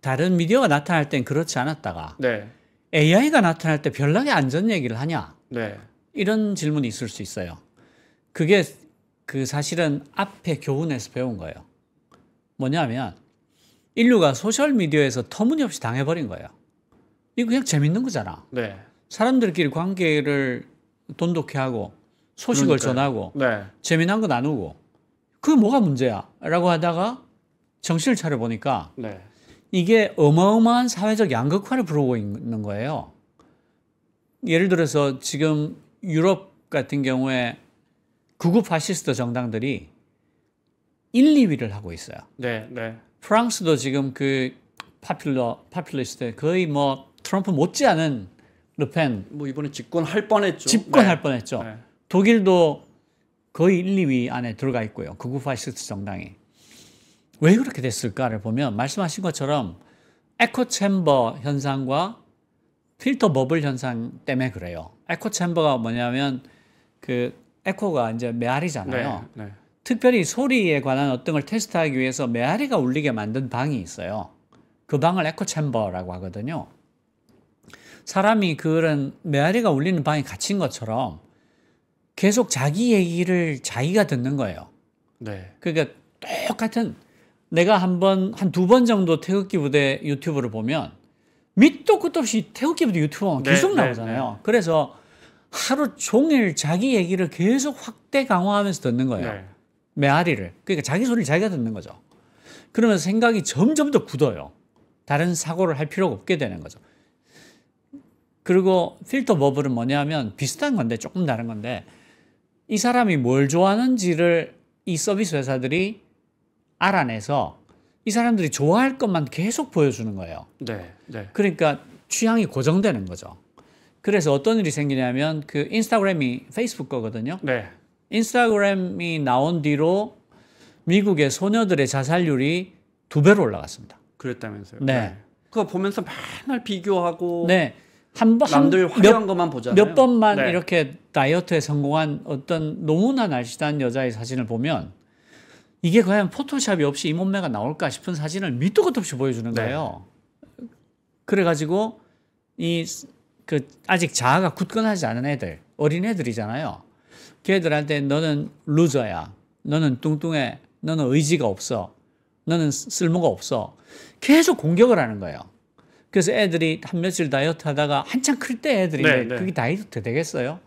다른 미디어가 나타날 땐 그렇지 않았다가 네. AI가 나타날 때 별나게 안전 얘기를 하냐? 네. 이런 질문이 있을 수 있어요. 그게 사실은 앞에 교훈에서 배운 거예요. 뭐냐면 인류가 소셜 미디어에서 터무니없이 당해버린 거예요. 이거 그냥 재밌는 거잖아. 네. 사람들끼리 관계를 돈독히 하고 소식을 그러니까요. 전하고 네. 재미난 거 나누고 그게 뭐가 문제야? 라고 하다가 정신을 차려보니까 네. 이게 어마어마한 사회적 양극화를 부르고 있는 거예요. 예를 들어서 지금 유럽 같은 경우에 극우 파시스트 정당들이 1, 2위를 하고 있어요. 네. 네. 프랑스도 지금 파퓰리스트 거의 뭐 트럼프 못지않은 르펜 뭐 이번에 집권할 뻔했죠. 집권할 네. 뻔했죠. 네. 독일도 거의 1, 2위 안에 들어가 있고요. 극우 파시스트 정당이. 왜 그렇게 됐을까를 보면 말씀하신 것처럼 에코 챔버 현상과 필터 버블 현상 때문에 그래요. 에코 챔버가 뭐냐면 에코가 이제 메아리잖아요. 네. 네. 특별히 소리에 관한 어떤 걸 테스트하기 위해서 메아리가 울리게 만든 방이 있어요. 그 방을 에코 챔버라고 하거든요. 사람이 그런 메아리가 울리는 방에 갇힌 것처럼 계속 자기 얘기를 자기가 듣는 거예요. 네. 그러니까 똑같은 내가 한 두 번 정도 태극기 부대 유튜브를 보면 밑도 끝도 없이 태극기 부대 유튜브가 계속 나오잖아요. 그래서 하루 종일 자기 얘기를 계속 확대 강화하면서 듣는 거예요. 네. 메아리를. 그러니까 자기 소리를 자기가 듣는 거죠. 그러면서 생각이 점점 더 굳어요. 다른 사고를 할 필요가 없게 되는 거죠. 그리고 필터 버블은 뭐냐면 비슷한 건데 조금 다른 건데 이 사람이 뭘 좋아하는지를 이 서비스 회사들이 알아내서 이 사람들이 좋아할 것만 계속 보여주는 거예요. 네. 네. 그러니까 취향이 고정되는 거죠. 그래서 어떤 일이 생기냐면 인스타그램이 페이스북 거거든요. 네. 인스타그램이 나온 뒤로 미국의 소녀들의 자살률이 2배로 올라갔습니다. 그랬다면서요. 네. 그거 보면서 맨날 비교하고 네. 남들 화려한 것만 보잖아요. 몇 번만 네. 이렇게 다이어트에 성공한 어떤 너무나 날씬한 여자의 사진을 보면 이게 과연 포토샵이 없이 이 몸매가 나올까 싶은 사진을 밑도 끝도 없이 보여주는 거예요. 그래가지고 그 아직 자아가 굳건하지 않은 애들, 어린 애들이잖아요. 걔들한테 너는 루저야, 너는 뚱뚱해, 너는 의지가 없어, 너는 쓸모가 없어. 계속 공격을 하는 거예요. 그래서 애들이 한 며칠 다이어트 하다가 한창 클 때 애들인데 그게 다이어트 되겠어요?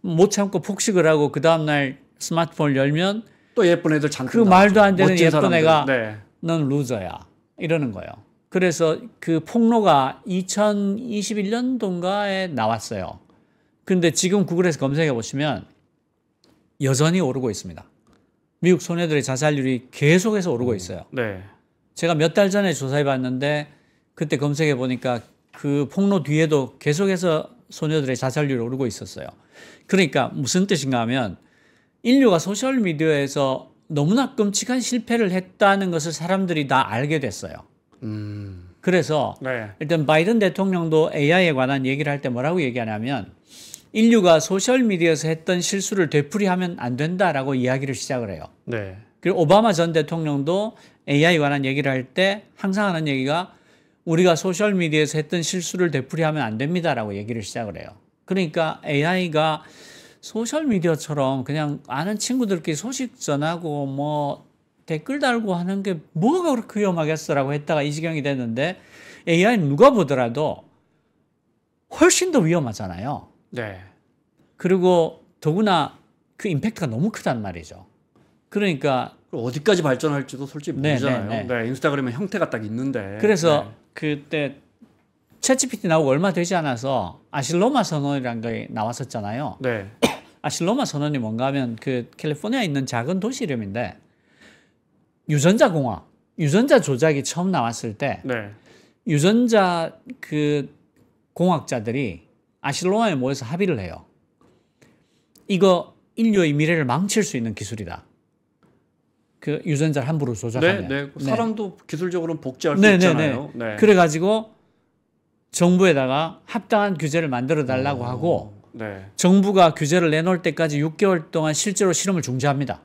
못 참고 폭식을 하고 그 다음날 스마트폰을 열면 또 예쁜 애들 잔뜩 그 말도 안 되는 예쁜 사람들. 애가 넌 루저야 이러는 거예요. 그래서 그 폭로가 2021년도인가에 나왔어요. 근데 지금 구글에서 검색해 보시면 여전히 오르고 있습니다. 미국 소녀들의 자살률이 계속해서 오르고 있어요. 제가 몇 달 전에 조사해 봤는데 그때 검색해 보니까 그 폭로 뒤에도 계속해서 소녀들의 자살률이 오르고 있었어요. 그러니까 무슨 뜻인가 하면 인류가 소셜미디어에서 너무나 끔찍한 실패를 했다는 것을 사람들이 다 알게 됐어요. 그래서 일단 바이든 대통령도 AI에 관한 얘기를 할 때 뭐라고 얘기하냐면 인류가 소셜미디어에서 했던 실수를 되풀이하면 안 된다라고 이야기를 시작을 해요. 그리고 오바마 전 대통령도 AI에 관한 얘기를 할 때 항상 하는 얘기가 우리가 소셜미디어에서 했던 실수를 되풀이하면 안 됩니다라고 얘기를 시작을 해요. 그러니까 AI가 소셜미디어처럼 그냥 아는 친구들끼리 소식 전하고 뭐 댓글 달고 하는 게 뭐가 그렇게 위험하겠어라고 했다가 이 지경이 됐는데 AI는 누가 보더라도 훨씬 더 위험하잖아요. 그리고 더구나 그 임팩트가 너무 크단 말이죠. 그러니까 어디까지 발전할지도 솔직히 모르잖아요. 인스타그램은 형태가 딱 있는데. 그래서 그때 챗GPT 나오고 얼마 되지 않아서 아실로마 선언이라는 게 나왔었잖아요. 아실로마 선언이 뭔가 하면 그 캘리포니아에 있는 작은 도시 이름인데 유전자 공학, 유전자 조작이 처음 나왔을 때 유전자 그 공학자들이 아실로마에 모여서 합의를 해요. 이거 인류의 미래를 망칠 수 있는 기술이다. 그 유전자를 함부로 조작하면. 사람도 기술적으로는 복제할 수 있잖아요. 그래가지고 정부에다가 합당한 규제를 만들어 달라고 하고 정부가 규제를 내놓을 때까지 6개월 동안 실제로 실험을 중지합니다.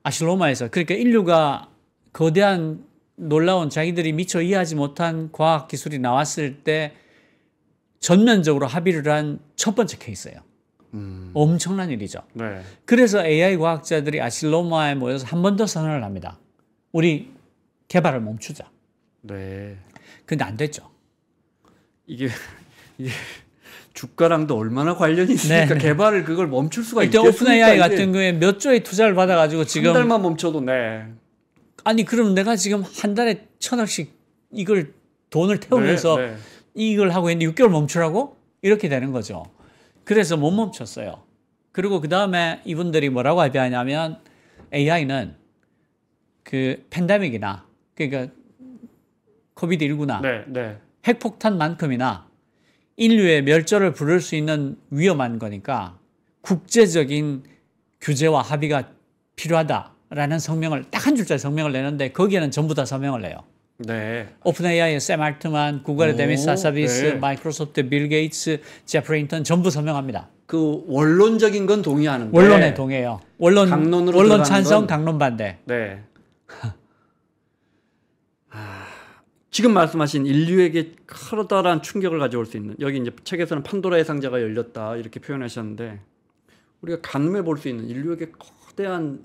아실로마에서. 그러니까 인류가 거대한 놀라운 자기들이 미처 이해하지 못한 과학 기술이 나왔을 때 전면적으로 합의를 한 첫 번째 케이스예요. 엄청난 일이죠. 그래서 AI 과학자들이 아실로마에 모여서 한 번 더 선언을 합니다. 우리 개발을 멈추자. 근데 안 됐죠. 이게 주가랑도 얼마나 관련이 있으니까 개발을 그걸 멈출 수가 있겠습니까? 오픈 AI 같은 경우에 몇 조의 투자를 받아가지고 지금 한 달만 멈춰도 아니 그럼 내가 지금 한 달에 1,000억씩 이걸 돈을 태우면서 이걸 하고 있는데 6개월 멈추라고? 이렇게 되는 거죠. 그래서 못 멈췄어요. 그리고 그 다음에 이분들이 뭐라고 합의하냐면 AI는 그 팬데믹이나 그러니까 코비드19나 핵폭탄만큼이나 인류의 멸절을 부를 수 있는 위험한 거니까 국제적인 규제와 합의가 필요하다라는 성명을 딱 한 줄짜리 성명을 내는데 거기에는 전부 다 서명을 해요. 오픈 AI의 샘 알트만, 구글의 데미스 하사비스, 마이크로소프트의 빌 게이츠, 제프리 힌턴 전부 서명합니다. 그 원론적인 건 동의하는데 원론에 동의해요. 원론 찬성, 강론 반대. 지금 말씀하신 인류에게 커다란 충격을 가져올 수 있는, 여기 이제 책에서는 판도라의 상자가 열렸다 이렇게 표현하셨는데 우리가 가늠해 볼 수 있는 인류에게 거대한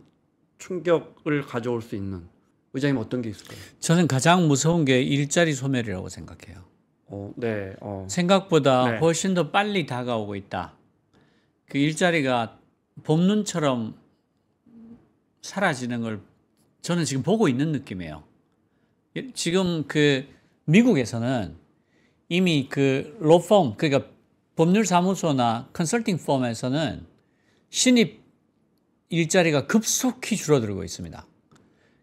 충격을 가져올 수 있는 의장님 어떤 게 있을까요? 저는 가장 무서운 게 일자리 소멸이라고 생각해요. 생각보다 훨씬 더 빨리 다가오고 있다. 그 일자리가 봄눈처럼 사라지는 걸 저는 지금 보고 있는 느낌이에요. 지금 그 미국에서는 이미 그 로펌, 그러니까 법률 사무소나 컨설팅 펌에서는 신입 일자리가 급속히 줄어들고 있습니다.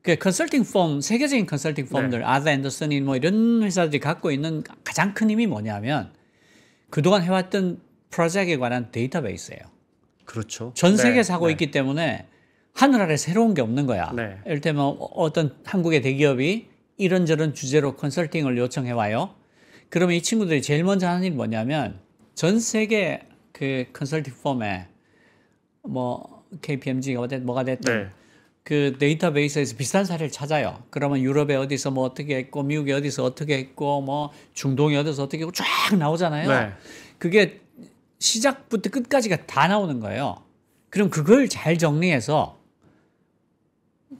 그 컨설팅 펌, 세계적인 컨설팅 펌들, 아더 앤더슨이 뭐 이런 회사들이 갖고 있는 가장 큰 힘이 뭐냐면 그동안 해왔던 프로젝트에 관한 데이터베이스예요. 전 세계에서 하고 있기 때문에 하늘 아래 새로운 게 없는 거야. 이를테면 어떤 한국의 대기업이 이런저런 주제로 컨설팅을 요청해 와요. 그러면 이 친구들이 제일 먼저 하는 일이 뭐냐면 전 세계 그 컨설팅 펌에 뭐 KPMG가 뭐가 됐든 네. 그 데이터베이스에서 비슷한 사례를 찾아요. 그러면 유럽에 어디서 뭐 어떻게 했고 미국에 어디서 어떻게 했고 뭐 중동에 어디서 어떻게 했고 쫙 나오잖아요. 네. 그게 시작부터 끝까지가 다 나오는 거예요. 그럼 그걸 잘 정리해서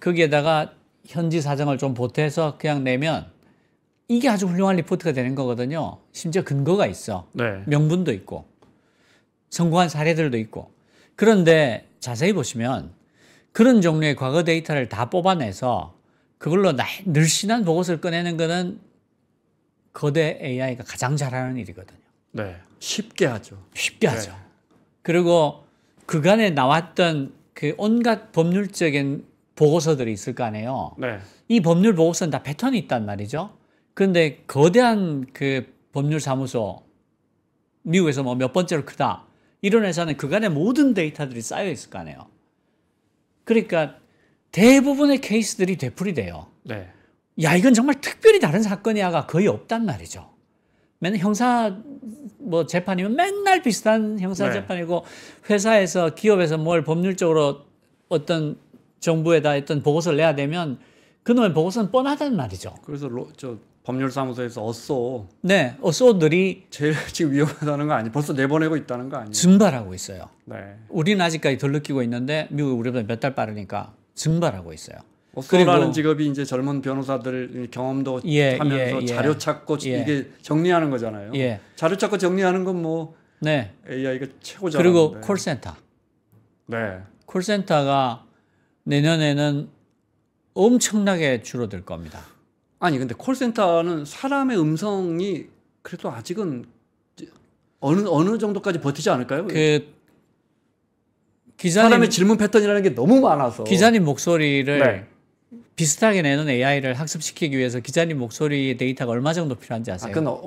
거기에다가 현지 사정을 좀 보태서 그냥 내면 이게 아주 훌륭한 리포트가 되는 거거든요. 심지어 근거가 있어. 네. 명분도 있고 성공한 사례들도 있고. 그런데 자세히 보시면 그런 종류의 과거 데이터를 다 뽑아내서 그걸로 늘씬한 보고서를 꺼내는 거는 거대 AI가 가장 잘하는 일이거든요. 네. 쉽게 하죠. 쉽게 하죠. 그리고 그간에 나왔던 그 온갖 법률적인 보고서들이 있을 거 아니에요. 네. 이 법률 보고서는 다 패턴이 있단 말이죠. 그런데 거대한 그 법률사무소, 미국에서 뭐 몇 번째로 크다. 이런 회사는 그간의 모든 데이터들이 쌓여 있을 거 아니에요. 그러니까 대부분의 케이스들이 되풀이 돼요. 네. 야, 이건 정말 특별히 다른 사건이야가 거의 없단 말이죠. 맨날 형사 뭐 재판이면 맨날 비슷한 형사 네. 재판이고 회사에서 기업에서 뭘 법률적으로 어떤 정부에다 했던 보고서를 내야 되면 그놈의 보고서는 뻔하단 말이죠. 그래서 저 법률사무소에서 어쏘 네, 어소들이 제일 지금 위험하다는 거 아니에요? 벌써 내보내고 있다는 거 아니에요? 증발하고 있어요. 네. 우리는 아직까지 덜 느끼고 있는데 미국이 우리보다 몇 달 빠르니까 증발하고 있어요. 어쏘라는 그리고- 직업이 이제 젊은 변호사들 경험도 예, 하면서 예, 예. 자료 찾고 예. 이게 정리하는 거잖아요. 예, 자료 찾고 정리하는 건 뭐 네. AI가 최고 잘하는데. 그리고 콜센터. 네. 콜센터가 내년에는 엄청나게 줄어들 겁니다. 아니 근데 콜센터는 사람의 음성이 그래도 아직은 어느 정도까지 버티지 않을까요? 그 사람의 질문 패턴이라는 게 너무 많아서. 기자님 목소리를 네. 비슷하게 내는 AI를 학습시키기 위해서 기자님 목소리의 데이터가 얼마 정도 필요한지 아세요? 그건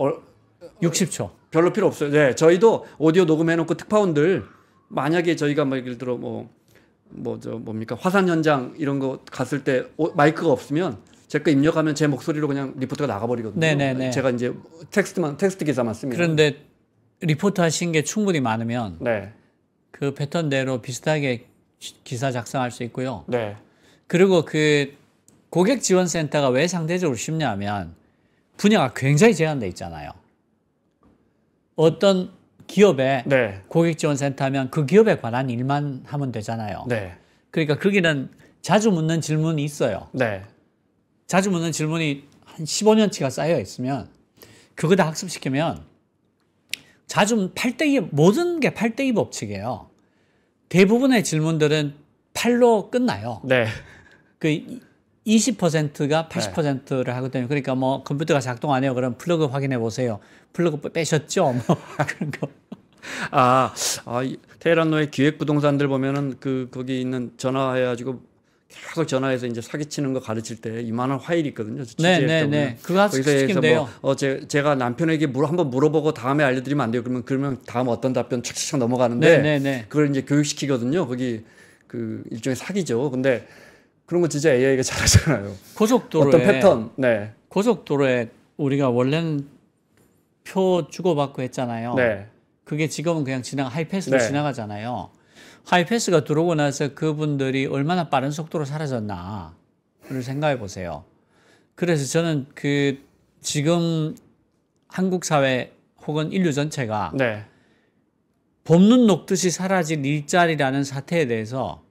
60초. 별로 필요 없어요. 네, 저희도 오디오 녹음해놓고 특파원들 만약에 저희가 뭐 예를 들어 뭡니까 화산 현장 이런 거 갔을 때 마이크가 없으면 제 거 입력하면 제 목소리로 그냥 리포트가 나가버리거든요. 네네네. 제가 이제 텍스트 기사만 씁니다. 그런데 리포트 하신 게 충분히 많으면 네, 그 패턴대로 비슷하게 기사 작성할 수 있고요. 네, 그리고 그 고객 지원센터가 왜 상대적으로 쉽냐면 분야가 굉장히 제한돼 있잖아요. 어떤 기업에 네, 고객 지원센터 하면 그 기업에 관한 일만 하면 되잖아요. 네, 그러니까 거기는 자주 묻는 질문이 있어요. 네, 자주 묻는 질문이 한 15년치가 쌓여 있으면 그거 다 학습시키면 자주 8대2 모든 게 8대2 법칙이에요. 대부분의 질문들은 8로 끝나요. 네, 그 20%가 80%를 하거든요. 그러니까 뭐 컴퓨터가 작동 안 해요. 그럼 플러그 확인해 보세요. 플러그 빼셨죠? 뭐 그런 거. 테헤란로의 기획부동산들 보면은 거기 있는 전화해가지고 계속 전화해서 이제 사기치는 거 가르칠 때 이만한 파일이 있거든요. 네. 그거 학습시키면 돼요. 제가 남편에게 한번 물어보고 다음에 알려드리면 안 돼요. 그러면 다음 어떤 답변 착착 넘어가는데 네. 그걸 이제 교육시키거든요. 거기 그 일종의 사기죠. 근데 그런 거 진짜 AI가 잘하잖아요. 고속도로에 어떤 패턴, 네, 고속도로에 우리가 원래는 표 주고받고 했잖아요. 네, 그게 지금은 그냥 하이패스로 네. 지나가잖아요. 하이패스가 들어오고 나서 그분들이 얼마나 빠른 속도로 사라졌나를 생각해 보세요. 그래서 저는 지금 한국 사회 혹은 인류 전체가 네, 봄눈 녹듯이 사라질 일자리라는 사태에 대해서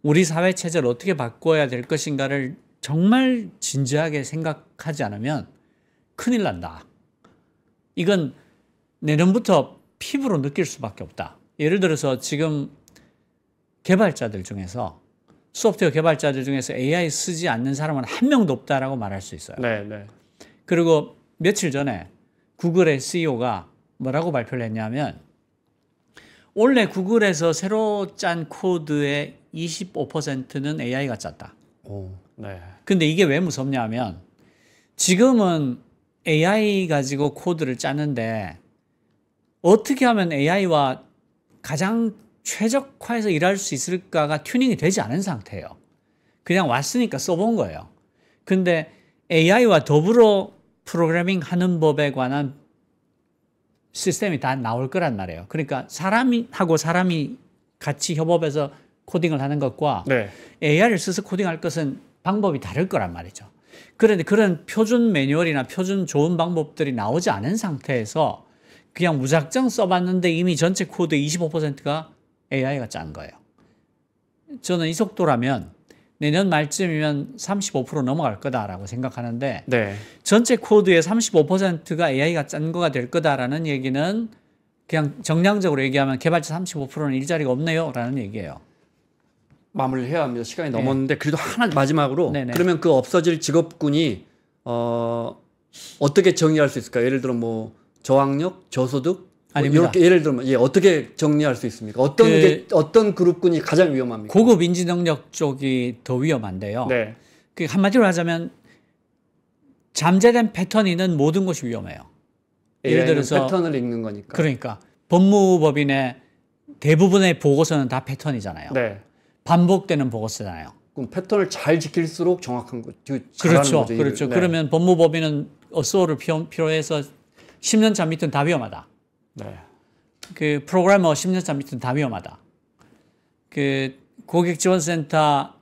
우리 사회 체제를 어떻게 바꿔야 될 것인가를 정말 진지하게 생각하지 않으면 큰일 난다. 이건 내년부터 피부로 느낄 수밖에 없다. 예를 들어서 지금 개발자들 중에서 소프트웨어 개발자들 중에서 AI 쓰지 않는 사람은 한 명도 없다라고 말할 수 있어요. 네. 그리고 며칠 전에 구글의 CEO가 뭐라고 발표를 했냐면 원래 구글에서 새로 짠 코드의 25%는 AI가 짰다. 네, 근데 이게 왜 무섭냐면 지금은 AI 가지고 코드를 짜는데 어떻게 하면 AI와 가장 최적화해서 일할 수 있을까가 튜닝이 되지 않은 상태예요. 그냥 왔으니까 써본 거예요. 근데 AI와 더불어 프로그래밍 하는 법에 관한 시스템이 다 나올 거란 말이에요. 그러니까 사람이 같이 협업해서 코딩을 하는 것과 네. AI를 써서 코딩할 것은 방법이 다를 거란 말이죠. 그런데 그런 표준 매뉴얼이나 표준 좋은 방법들이 나오지 않은 상태에서 그냥 무작정 써봤는데 이미 전체 코드의 25%가 AI가 짠 거예요. 저는 이 속도라면 내년 말쯤이면 35% 넘어갈 거다라고 생각하는데 네. 전체 코드의 35%가 AI가 짠 거가 될 거다라는 얘기는 그냥 정량적으로 얘기하면 개발자 35%는 일자리가 없네요 라는 얘기예요. 마무리를 해야 합니다. 시간이 넘었는데 그래도 하나 마지막으로 네네. 그러면 그 없어질 직업군이 어떻게 정의할 수 있을까요? 예를 들어 뭐 저학력, 저소득 아닙니다. 이렇게 예를 들면 어떻게 정리할 수 있습니까? 어떤 그룹군이 가장 위험합니까? 고급 인지 능력 쪽이 더 위험한데요. 네. 그 한마디로 하자면 잠재된 패턴이 있는 모든 것이 위험해요. 예를 들어서 패턴을 읽는 거니까. 그러니까 법무법인의 대부분의 보고서는 다 패턴이잖아요. 네. 반복되는 보고서잖아요. 그럼 패턴을 잘 지킬수록 정확한 거. 그렇죠. 거죠, 그렇죠. 네. 그러면 법무법인은 어소를 필요해서 10년 차 밑은 다 위험하다. 네. 그 프로그래머 10년 차 밑은 다 위험하다. 그 고객지원센터는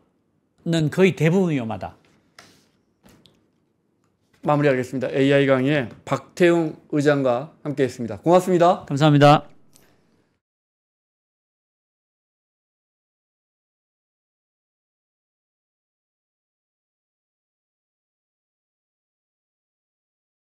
거의 대부분 위험하다. 마무리하겠습니다. AI 강의의 박태웅 의장과 함께했습니다. 고맙습니다. 감사합니다.